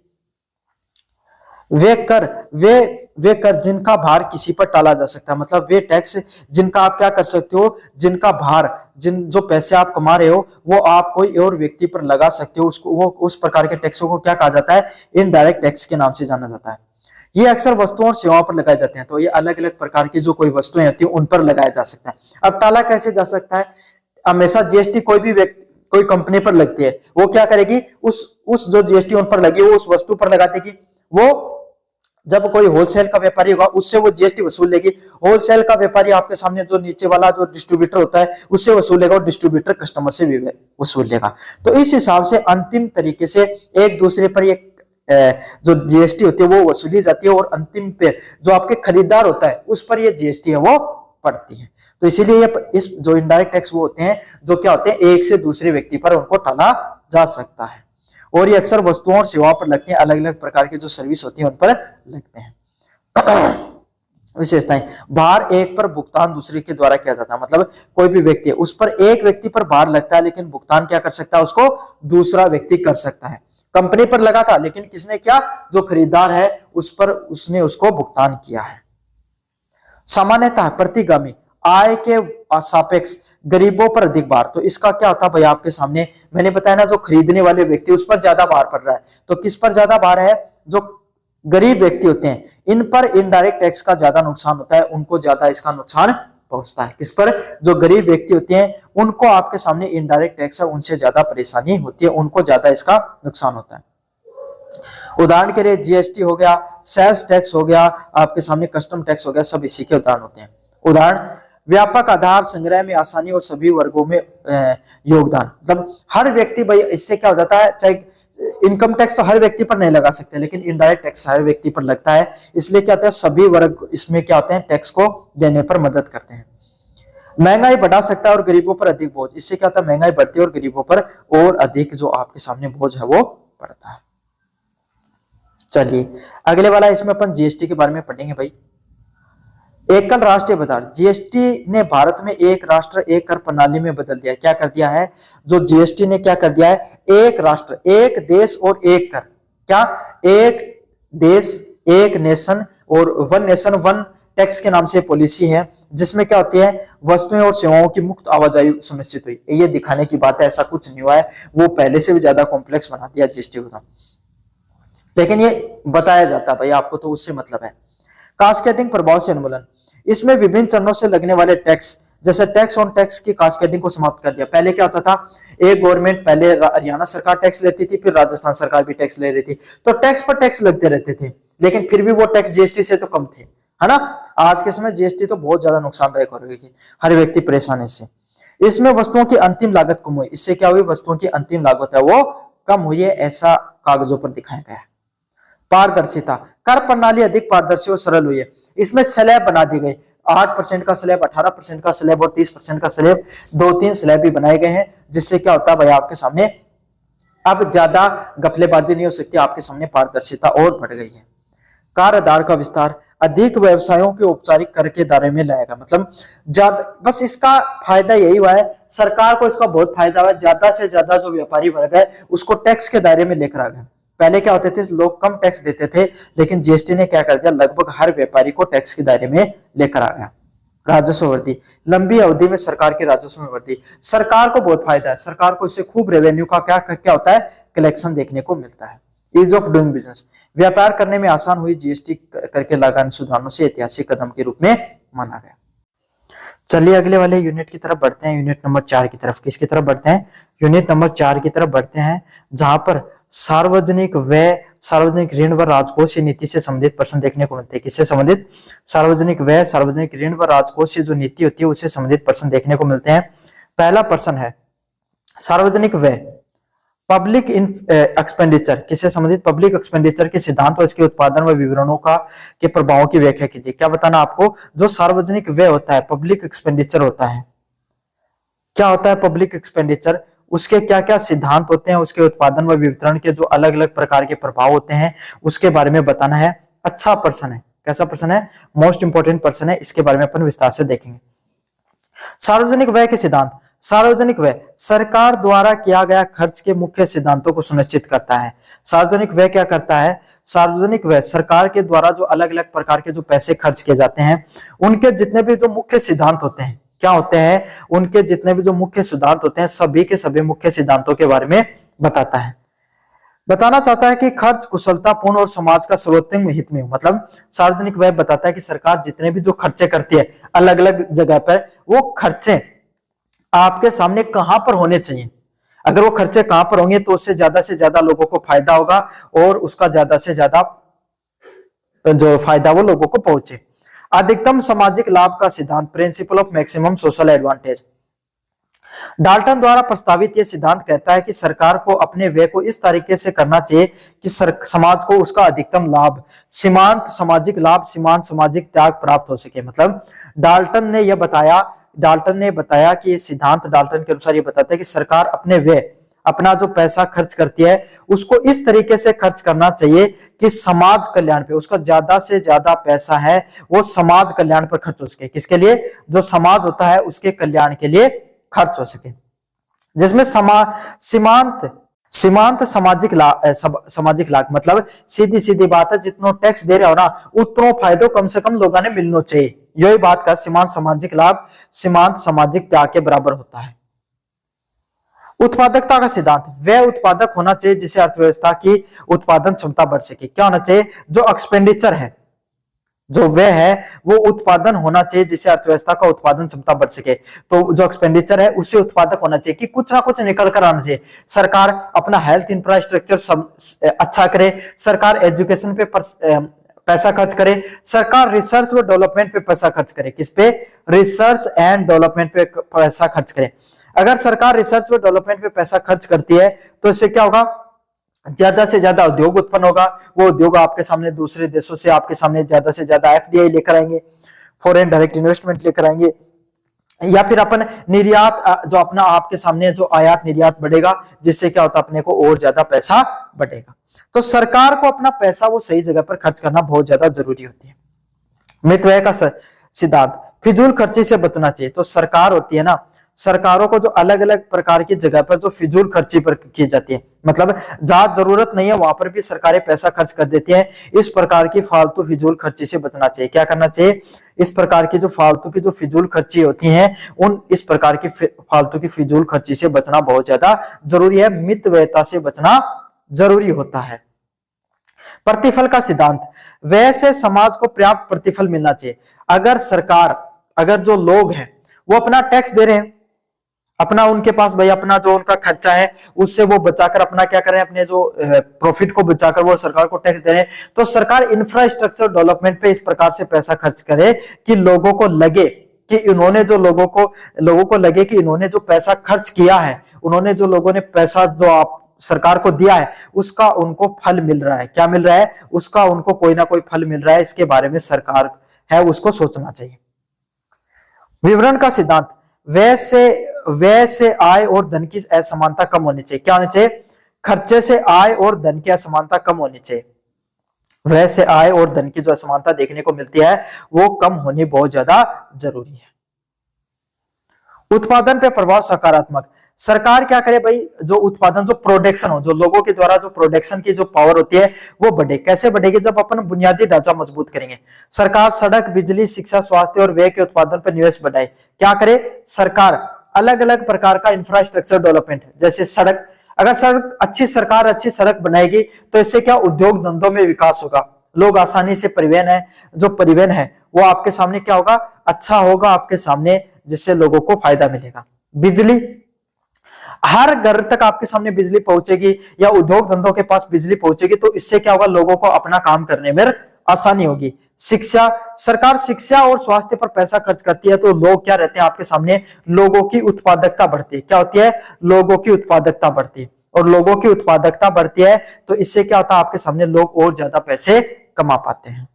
वे कर जिनका भार किसी पर टाला जा सकता है, मतलब वे टैक्स जिनका आप क्या कर सकते हो, जिनका भार, जो पैसे आप कमा रहे हो वो आप कोई और व्यक्ति पर लगा सकते हो, उसको वो उस प्रकार के टैक्सों को क्या कहा जाता है, इनडायरेक्ट टैक्स के नाम से जाना जाता है। ये अक्सर वस्तुओं और सेवाओं पर लगाए जाते हैं। तो ये अलग अलग प्रकार की जो कोई वस्तुएं होती है उन पर लगाया जा सकता है। अब टाला कैसे जा सकता है? हमेशा जीएसटी कोई भी व्यक्ति, कोई कंपनी पर लगती है, वो क्या करेगी, उस जो जीएसटी उन पर लगी वो उस वस्तु पर लगा देगी। वो जब कोई होलसेल का व्यापारी होगा उससे वो जीएसटी वसूल लेगी। होलसेल का व्यापारी आपके सामने जो नीचे वाला जो डिस्ट्रीब्यूटर होता है उससे वसूल लेगा और डिस्ट्रीब्यूटर कस्टमर से भी वसूल लेगा। तो इस हिसाब से अंतिम तरीके से एक दूसरे पर एक जो जीएसटी होती है वो वसूली जाती है और अंतिम पे जो आपके खरीदार होता है उस पर ये जीएसटी है वो पड़ती है। तो इसीलिए इस जो इनडायरेक्ट टैक्स वो होते हैं जो क्या होते हैं, एक से दूसरे व्यक्ति पर उनको टाला जा सकता है और ये अक्सर वस्तुओं और सेवाओं पर लगते हैं, अलग अलग प्रकार की जो सर्विस होती है उन पर लगते हैं। विशेषताएं, भार एक पर भुगतान दूसरे के द्वारा किया जाता है, मतलब कोई भी व्यक्ति है उस पर एक व्यक्ति पर भार लगता है लेकिन भुगतान क्या कर सकता है, उसको दूसरा व्यक्ति कर सकता है। कंपनी पर लगा था लेकिन किसने किया, जो खरीदार है उस पर उसने उसको भुगतान किया है। सामान्यतः प्रतिगामी, आय के सापेक्ष गरीबों पर अधिक भार। तो इसका क्या होता है भाई, आपके सामने मैंने बताया ना, जो खरीदने वाले व्यक्ति उस पर ज्यादा भार पड़ रहा है। तो किस पर ज्यादा भार है, जो गरीब व्यक्ति होते हैं इन पर इनडायरेक्ट टैक्स का ज्यादा नुकसान होता है, उनको ज्यादा इसका नुकसान पहुंचता है। किस पर, जो गरीब व्यक्ति होते हैं उनको आपके सामने इनडायरेक्ट टैक्स है उनसे ज्यादा परेशानी होती है, उनको ज्यादा इसका नुकसान होता है। उदाहरण के लिए जीएसटी हो गया, सेल्स टैक्स हो गया, आपके सामने कस्टम टैक्स हो गया, सब इसी के उदाहरण होते हैं। उदाहरण, व्यापक आधार, संग्रह में आसानी और सभी वर्गों में योगदान। मतलब हर व्यक्ति, भाई इससे क्या हो जाता है, चाहे इनकम टैक्स तो हर व्यक्ति पर नहीं लगा सकते लेकिन इनडायरेक्ट टैक्स हर व्यक्ति पर लगता है, इसलिए क्या होता है, सभी वर्ग इसमें क्या होते हैं, टैक्स को देने पर मदद करते हैं। महंगाई बढ़ा सकता है और गरीबों पर अधिक बोझ, इससे क्या होता है, महंगाई बढ़ती है और गरीबों पर और अधिक जो आपके सामने बोझ है वो पड़ता है। चलिए अगले वाला, इसमें अपन जीएसटी के बारे में पढ़ेंगे भाई। एकल राष्ट्रीय बाजार, जीएसटी ने भारत में एक राष्ट्र एक कर प्रणाली में बदल दिया। क्या कर दिया है, जो जीएसटी ने क्या कर दिया है, एक राष्ट्र एक देश और एक कर, क्या, एक देश एक नेशन और वन नेशन वन टैक्स के नाम से पॉलिसी है, जिसमें क्या होती है, वस्तुएं और सेवाओं की मुक्त आवाजाही सुनिश्चित हुई। ये दिखाने की बात है, ऐसा कुछ नहीं हुआ है, वो पहले से भी ज्यादा कॉम्प्लेक्स बना दिया जीएसटी को। लेकिन ये बताया जाता है भाई आपको, तो उससे मतलब है। कास्केडिंग प्रभाव से उन्मूलन, इसमें विभिन्न चरणों से लगने वाले टैक्स, जैसे टैक्स ऑन टैक्स की कास्केडिंग को समाप्त कर दिया। पहले क्या होता था, एक गवर्नमेंट, पहले हरियाणा सरकार टैक्स लेती थी, फिर राजस्थान सरकार भी टैक्स ले रही थी, तो टैक्स पर टैक्स लगते रहते थे, लेकिन फिर भी वो टैक्स जीएसटी से तो कम थे, है ना। आज के समय जीएसटी तो बहुत ज्यादा नुकसानदायक हो रही है, हर व्यक्ति परेशान है इससे। इसमें वस्तुओं की अंतिम लागत कम हुई, इससे क्या हुई, वस्तुओं की अंतिम लागत है वो कम हुई है, ऐसा कागजों पर दिखाया गया है। पारदर्शिता, कर प्रणाली अधिक पारदर्शी और सरल हुई है, इसमें स्लैब बना दी गई, 8% का स्लैब, 18% का स्लैब और 30% का स्लैब, 2-3 स्लैब भी बनाए गए हैं, जिससे क्या होता है भाई आपके सामने अब ज्यादा गफलेबाजी नहीं हो सकती, आपके सामने पारदर्शिता और बढ़ गई है। कार्याधार का विस्तार, अधिक व्यवसायों के औपचारिक कर के दायरे में लाएगा, मतलब ज्यादा, बस इसका फायदा यही हुआ है, सरकार को इसका बहुत फायदा हुआ है, ज्यादा से ज्यादा जो व्यापारी वर्ग है उसको टैक्स के दायरे में लेकर आ गया। पहले क्या होते थे, लोग कम टैक्स देते थे, लेकिन जीएसटी ने क्या कर दिया, लगभग हर व्यापारी को टैक्स के दायरे में लेकर आ गया। राजस्व वृद्धि, लंबी अवधि में सरकार के राजस्व में वृद्धि, सरकार को बहुत फायदा है, सरकार को इससे खूब रेवेन्यू का क्या होता है, कलेक्शन देखने को मिलता है। ईज ऑफ डूइंग बिजनेस, व्यापार करने में आसान हुई, जीएसटी करके लगाने सुधारों से ऐतिहासिक कदम के रूप में माना गया। चलिए अगले वाले यूनिट की तरफ बढ़ते हैं, यूनिट नंबर 4 की तरफ। किसकी तरफ बढ़ते हैं, यूनिट नंबर 4 की तरफ बढ़ते हैं, जहां पर सार्वजनिक व्यय, सार्वजनिक ऋण व राजकोषीय नीति से संबंधित प्रश्न देखने को मिलते हैं। किससे संबंधित, सार्वजनिक व्यय, सार्वजनिक ऋण व राजकोषीय जो नीति होती है उससे संबंधित प्रश्न देखने को मिलते हैं। पहला प्रश्न है सार्वजनिक व्यय, पब्लिक एक्सपेंडिचर, किससे संबंधित, पब्लिक एक्सपेंडिचर के सिद्धांत और इसके उत्पादन व विवरणों का के प्रभावों की व्याख्या कीजिए। क्या बताना आपको, जो सार्वजनिक व्यय होता है, पब्लिक एक्सपेंडिचर होता है, क्या होता है पब्लिक एक्सपेंडिचर, उसके क्या क्या सिद्धांत होते हैं, उसके उत्पादन व वितरण के जो अलग अलग प्रकार के प्रभाव होते हैं उसके बारे में बताना है। अच्छा प्रश्न है, कैसा प्रश्न है, मोस्ट इंपोर्टेंट प्रश्न है, इसके बारे में अपन विस्तार से देखेंगे। सार्वजनिक व्यय के सिद्धांत, सार्वजनिक व्यय सरकार द्वारा किया गया खर्च के मुख्य सिद्धांतों को सुनिश्चित करता है। सार्वजनिक व्यय क्या करता है, सार्वजनिक व्यय सरकार के द्वारा जो अलग अलग प्रकार के जो पैसे खर्च किए जाते हैं उनके जितने भी जो मुख्य सिद्धांत होते हैं, क्या होते हैं, उनके जितने भी जो मुख्य सिद्धांत होते हैं सभी के सभी मुख्य सिद्धांतों के बारे में बताता है। बताना चाहता है कि खर्च कुशलतापूर्ण और समाज का सर्वोत्तम हित में हो, मतलब सार्वजनिक व्यय बताता है कि सरकार जितने भी जो खर्चे करती है अलग अलग जगह पर, वो खर्चे आपके सामने कहां पर होने चाहिए, अगर वो खर्चे कहां पर होंगे तो उससे ज्यादा लोगों को फायदा होगा और उसका ज्यादा से ज्यादा जो फायदा वो लोगों को पहुंचे। अधिकतम सामाजिक लाभ का सिद्धांत, principle of maximum social advantage, Dalton द्वारा प्रस्तावित यह सिद्धांत कहता है कि सरकार को अपने व्यय को इस तरीके से करना चाहिए कि समाज को उसका अधिकतम लाभ, सीमांत सामाजिक लाभ, सीमांत सामाजिक त्याग प्राप्त हो सके। मतलब डाल्टन ने बताया कि ये सिद्धांत डाल्टन के अनुसार ये बताता है कि सरकार अपने व्यय, अपना जो पैसा खर्च करती है उसको इस तरीके से खर्च करना चाहिए कि समाज कल्याण पे, उसका ज्यादा से ज्यादा पैसा है वो समाज कल्याण पर खर्च हो सके। किसके लिए, जो समाज होता है उसके कल्याण के लिए खर्च हो सके, जिसमें सीमांत सीमांत सामाजिक लाभ, मतलब सीधी सीधी बात है, जितना टैक्स दे रहे हो ना उतना फायदो कम से कम लोगों ने मिलना चाहिए, यही बात का सीमांत सामाजिक लाभ सीमांत सामाजिक त्याग के बराबर होता है। उत्पादकता का सिद्धांत, वह उत्पादक होना चाहिए जिससे अर्थव्यवस्था की उत्पादन क्षमता बढ़ सके। क्या होना चाहिए, जो एक्सपेंडिचर है, जो व्यय है वो उत्पादन होना चाहिए जिससे अर्थव्यवस्था का उत्पादन क्षमता बढ़ सके। तो जो एक्सपेंडिचर है उससे उत्पादक होना चाहिए कि कुछ ना कुछ निकल कर आना चाहिए। सरकार अपना हेल्थ इंफ्रास्ट्रक्चर अच्छा करे, सरकार एजुकेशन पे पैसा खर्च करे, सरकार रिसर्च व डेवलपमेंट पे पैसा खर्च करे। किस पे, रिसर्च एंड डेवलपमेंट पे पैसा खर्च करे। अगर सरकार रिसर्च व डेवलपमेंट पे पैसा खर्च करती है तो इससे क्या होगा, ज्यादा से ज्यादा उद्योग उत्पन्न होगा, वो उद्योग आपके सामने दूसरे देशों से आपके सामने ज्यादा से ज्यादा एफडीआई लेकर आएंगे, फॉरेन डायरेक्ट इन्वेस्टमेंट लेकर आएंगे, या फिर अपन निर्यात, जो अपना आपके सामने जो आयात निर्यात बढ़ेगा जिससे क्या होता है अपने को और ज्यादा पैसा बढ़ेगा। तो सरकार को अपना पैसा वो सही जगह पर खर्च करना बहुत ज्यादा जरूरी होती है। मित व्यय का सिद्धांत, फिजूल खर्ची से बचना चाहिए। तो सरकार होती है ना, सरकारों को जो अलग अलग प्रकार की जगह पर जो फिजूल खर्ची पर की जाती है, मतलब जहां जरूरत नहीं है वहां पर भी सरकारें पैसा खर्च कर देती हैं, इस प्रकार की फालतू फिजूल खर्ची से बचना चाहिए। क्या करना चाहिए, इस प्रकार की जो फालतू की जो फिजूल खर्ची होती हैं उन इस प्रकार की फालतू की फिजूल खर्ची से बचना बहुत ज्यादा जरूरी है, मित व्ययता से बचना जरूरी होता है। प्रतिफल का सिद्धांत, व्यय से समाज को पर्याप्त प्रतिफल मिलना चाहिए। अगर सरकार, अगर जो लोग हैं वो अपना टैक्स दे रहे हैं, अपना उनके पास भाई अपना जो उनका खर्चा है उससे वो बचाकर अपना क्या करें, अपने जो प्रॉफिट को बचाकर वो सरकार को टैक्स दे रहे हैं, तो सरकार इंफ्रास्ट्रक्चर डेवलपमेंट पे इस प्रकार से पैसा खर्च करे कि लोगों को लगे कि इन्होंने जो लोगों को लगे कि इन्होंने जो पैसा खर्च किया है, उन्होंने जो लोगों ने पैसा जो आप सरकार को दिया है उसका उनको फल मिल रहा है। क्या मिल रहा है? उसका उनको कोई ना कोई फल मिल रहा है। इसके बारे में सरकार है उसको सोचना चाहिए। विवरण का सिद्धांत, व्यय से आय और धन की असमानता कम होनी चाहिए। क्या होनी चाहिए? खर्चे से आय और धन की असमानता कम होनी चाहिए। व्यय से आय और धन की जो असमानता देखने को मिलती है वो कम होनी बहुत ज्यादा जरूरी है। उत्पादन पे प्रभाव सकारात्मक, सरकार क्या करे भाई, जो उत्पादन, जो प्रोडक्शन हो, जो लोगों के द्वारा जो प्रोडक्शन की जो पावर होती है वो बढ़े। कैसे बढ़ेगी? जब अपन बुनियादी ढांचा मजबूत करेंगे। सरकार सड़क, बिजली, शिक्षा, स्वास्थ्य और व्यय के उत्पादन पर निवेश बढ़ाए। क्या करे सरकार? अलग अलग प्रकार का इंफ्रास्ट्रक्चर डेवलपमेंट, जैसे सड़क, अगर सड़क अच्छी, सरकार अच्छी सड़क बनाएगी तो इससे क्या उद्योग धंधों में विकास होगा, लोग आसानी से परिवहन है वो आपके सामने क्या होगा, अच्छा होगा आपके सामने, जिससे लोगों को फायदा मिलेगा। बिजली, हर घर तक आपके सामने बिजली पहुंचेगी या उद्योग धंधों के पास बिजली पहुंचेगी तो इससे क्या होगा, लोगों को अपना काम करने में आसानी होगी। शिक्षा, सरकार शिक्षा और स्वास्थ्य पर पैसा खर्च करती है तो लोग क्या रहते हैं आपके सामने, लोगों की उत्पादकता बढ़ती है। क्या होती है? लोगों की उत्पादकता बढ़ती है, और लोगों की उत्पादकता बढ़ती है तो इससे क्या होता है आपके सामने, लोग और ज्यादा पैसे कमा पाते हैं।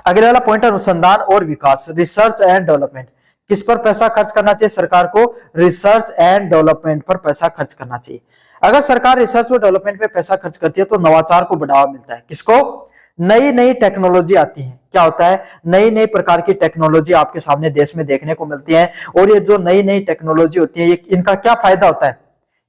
अगले वाला पॉइंट, अनुसंधान और विकास, रिसर्च एंड डेवलपमेंट। किस पर पैसा खर्च करना चाहिए? सरकार को रिसर्च एंड डेवलपमेंट पर पैसा खर्च करना चाहिए। अगर सरकार रिसर्च और डेवलपमेंट पे पैसा खर्च करती है तो नवाचार को बढ़ावा मिलता है। किसको? नई नई टेक्नोलॉजी आती है। क्या होता है? नई नई प्रकार की टेक्नोलॉजी आपके सामने देश में देखने को मिलती है, और ये जो नई नई टेक्नोलॉजी होती है इनका क्या फायदा होता है?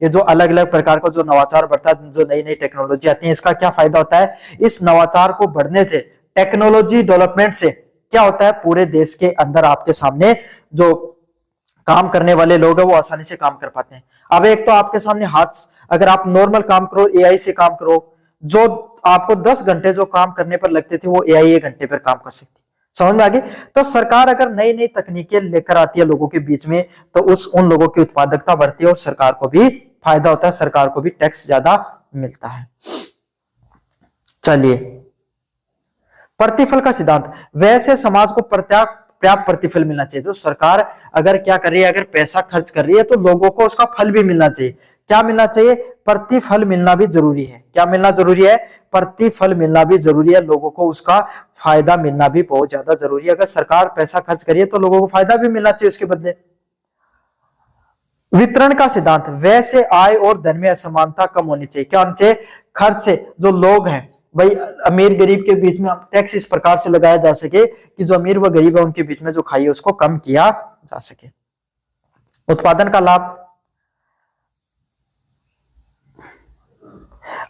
ये जो अलग अलग प्रकार का जो नवाचार बढ़ता है, जो नई नई टेक्नोलॉजी आती है, इसका क्या फायदा होता है? इस नवाचार को बढ़ने से, टेक्नोलॉजी डेवलपमेंट से क्या होता है, पूरे देश के अंदर आपके सामने जो काम करने वाले लोग हैं वो आसानी से काम कर पाते हैं। अब एक तो आपके सामने हाथ, अगर आप नॉर्मल काम करो, एआई से काम करो, जो आपको 10 घंटे जो काम करने पर लगते थे वो एआई 1 घंटे पर काम कर सकती है। समझ में आ गई? तो सरकार अगर नई नई तकनीकें लेकर आती है लोगों के बीच में तो उन लोगों की उत्पादकता बढ़ती है और सरकार को भी फायदा होता है, सरकार को भी टैक्स ज्यादा मिलता है। चलिए, प्रतिफल का सिद्धांत, वैसे समाज को पर्याप्त प्रतिफल मिलना चाहिए। जो सरकार अगर क्या कर रही है, अगर पैसा खर्च कर रही है तो लोगों को उसका फल भी मिलना चाहिए। क्या मिलना चाहिए? प्रतिफल मिलना भी जरूरी है। क्या मिलना जरूरी है? प्रतिफल मिलना भी जरूरी है। लोगों को उसका फायदा मिलना भी बहुत ज्यादा जरूरी है। अगर सरकार पैसा खर्च करी है तो लोगों को फायदा भी मिलना चाहिए उसके बदले। वितरण का सिद्धांत, वैसे आय और धन में असमानता कम होनी चाहिए। क्या होनी चाहिए? खर्च से जो लोग हैं भाई, अमीर गरीब के बीच में टैक्स इस प्रकार से लगाया जा सके कि जो अमीर व गरीब है उनके बीच में जो खाई है उसको कम किया जा सके। उत्पादन का लाभ,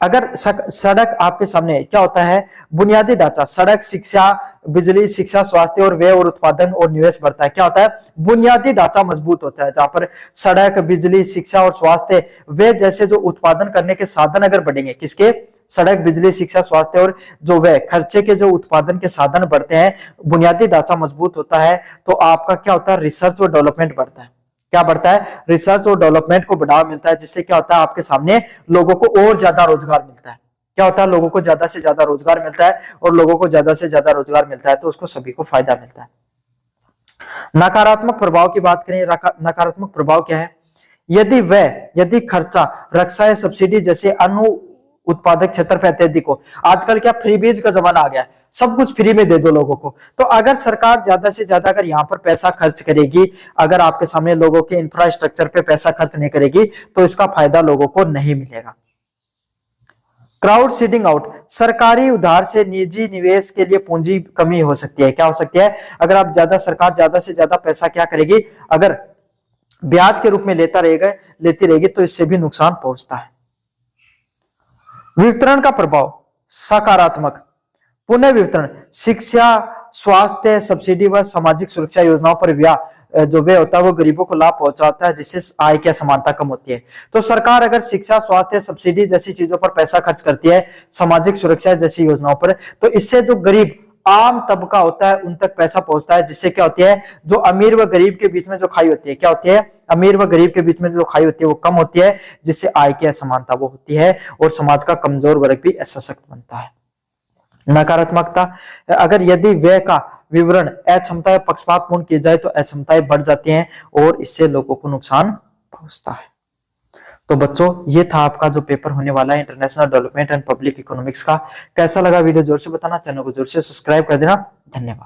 अगर सड़क आपके सामने, क्या होता है, बुनियादी ढांचा, सड़क, शिक्षा, बिजली, शिक्षा, स्वास्थ्य और व्यय और उत्पादन और निवेश बढ़ता है। क्या होता है? बुनियादी ढांचा मजबूत होता है। जहां पर सड़क, बिजली, शिक्षा और स्वास्थ्य, वे जैसे जो उत्पादन करने के साधन अगर बढ़ेंगे, किसके? सड़क, बिजली, शिक्षा, स्वास्थ्य और जो व्यय खर्चे के जो उत्पादन के साधन बढ़ते हैं, बुनियादी ढांचा मजबूत होता है तो आपका क्या होता है? रिसर्च और डेवलपमेंट बढ़ता है। क्या बढ़ता है? रिसर्च और डेवलपमेंट को बढ़ावा मिलता है, जिससे क्या होता है आपके सामने लोगों को और ज्यादा रोजगार मिलता है। क्या होता है? लोगों को ज्यादा से ज्यादा रोजगार मिलता है, और लोगों को ज्यादा से ज्यादा रोजगार मिलता है तो उसको सभी को फायदा मिलता है। नकारात्मक प्रभाव की बात करें, नकारात्मक प्रभाव क्या है? यदि खर्चा, रक्षा या सब्सिडी जैसे अनु उत्पादक क्षेत्र पे अत्यधिक हो। आजकल क्या फ्रीबीज का जमाना आ गया है, सब कुछ फ्री में दे दो लोगों को। तो अगर सरकार ज्यादा से ज्यादा अगर यहाँ पर पैसा खर्च करेगी, अगर आपके सामने लोगों के इंफ्रास्ट्रक्चर पे पैसा खर्च नहीं करेगी तो इसका फायदा लोगों को नहीं मिलेगा। क्राउड सीडिंग आउट, सरकारी उधार से निजी निवेश के लिए पूंजी कमी हो सकती है। क्या हो सकती है? अगर आप सरकार ज्यादा से ज्यादा पैसा क्या करेगी, अगर ब्याज के रूप में लेती रहेगी तो इससे भी नुकसान पहुंचता है। वितरण का प्रभाव सकारात्मक, पुनः वितरण, शिक्षा, स्वास्थ्य सब्सिडी व सामाजिक सुरक्षा योजनाओं पर जो व्यय होता है वो गरीबों को लाभ पहुंचाता है, जिससे आय की असमानता कम होती है। तो सरकार अगर शिक्षा, स्वास्थ्य, सब्सिडी जैसी चीजों पर पैसा खर्च करती है, सामाजिक सुरक्षा जैसी योजनाओं पर, तो इससे जो गरीब आम तबका होता है उन तक पैसा पहुंचता है, जिससे क्या होती है, जो अमीर व गरीब के बीच में जो खाई होती है, क्या होती है, अमीर व गरीब के बीच में जो खाई होती है वो कम होती है, जिससे आय की असमानता वो होती है और समाज का कमजोर वर्ग भी सशक्त बनता है। नकारात्मकता, अगर यदि व्यय का विवरण अक्षमता पक्षपातपूर्ण किया जाए तो अक्षमताएं बढ़ जाती हैं और इससे लोगों को नुकसान पहुंचता है। तो बच्चों, ये था आपका जो पेपर होने वाला है international development and public economics का। कैसा लगा वीडियो जोर से बताना, चैनल को जोर से सब्सक्राइब कर देना। धन्यवाद।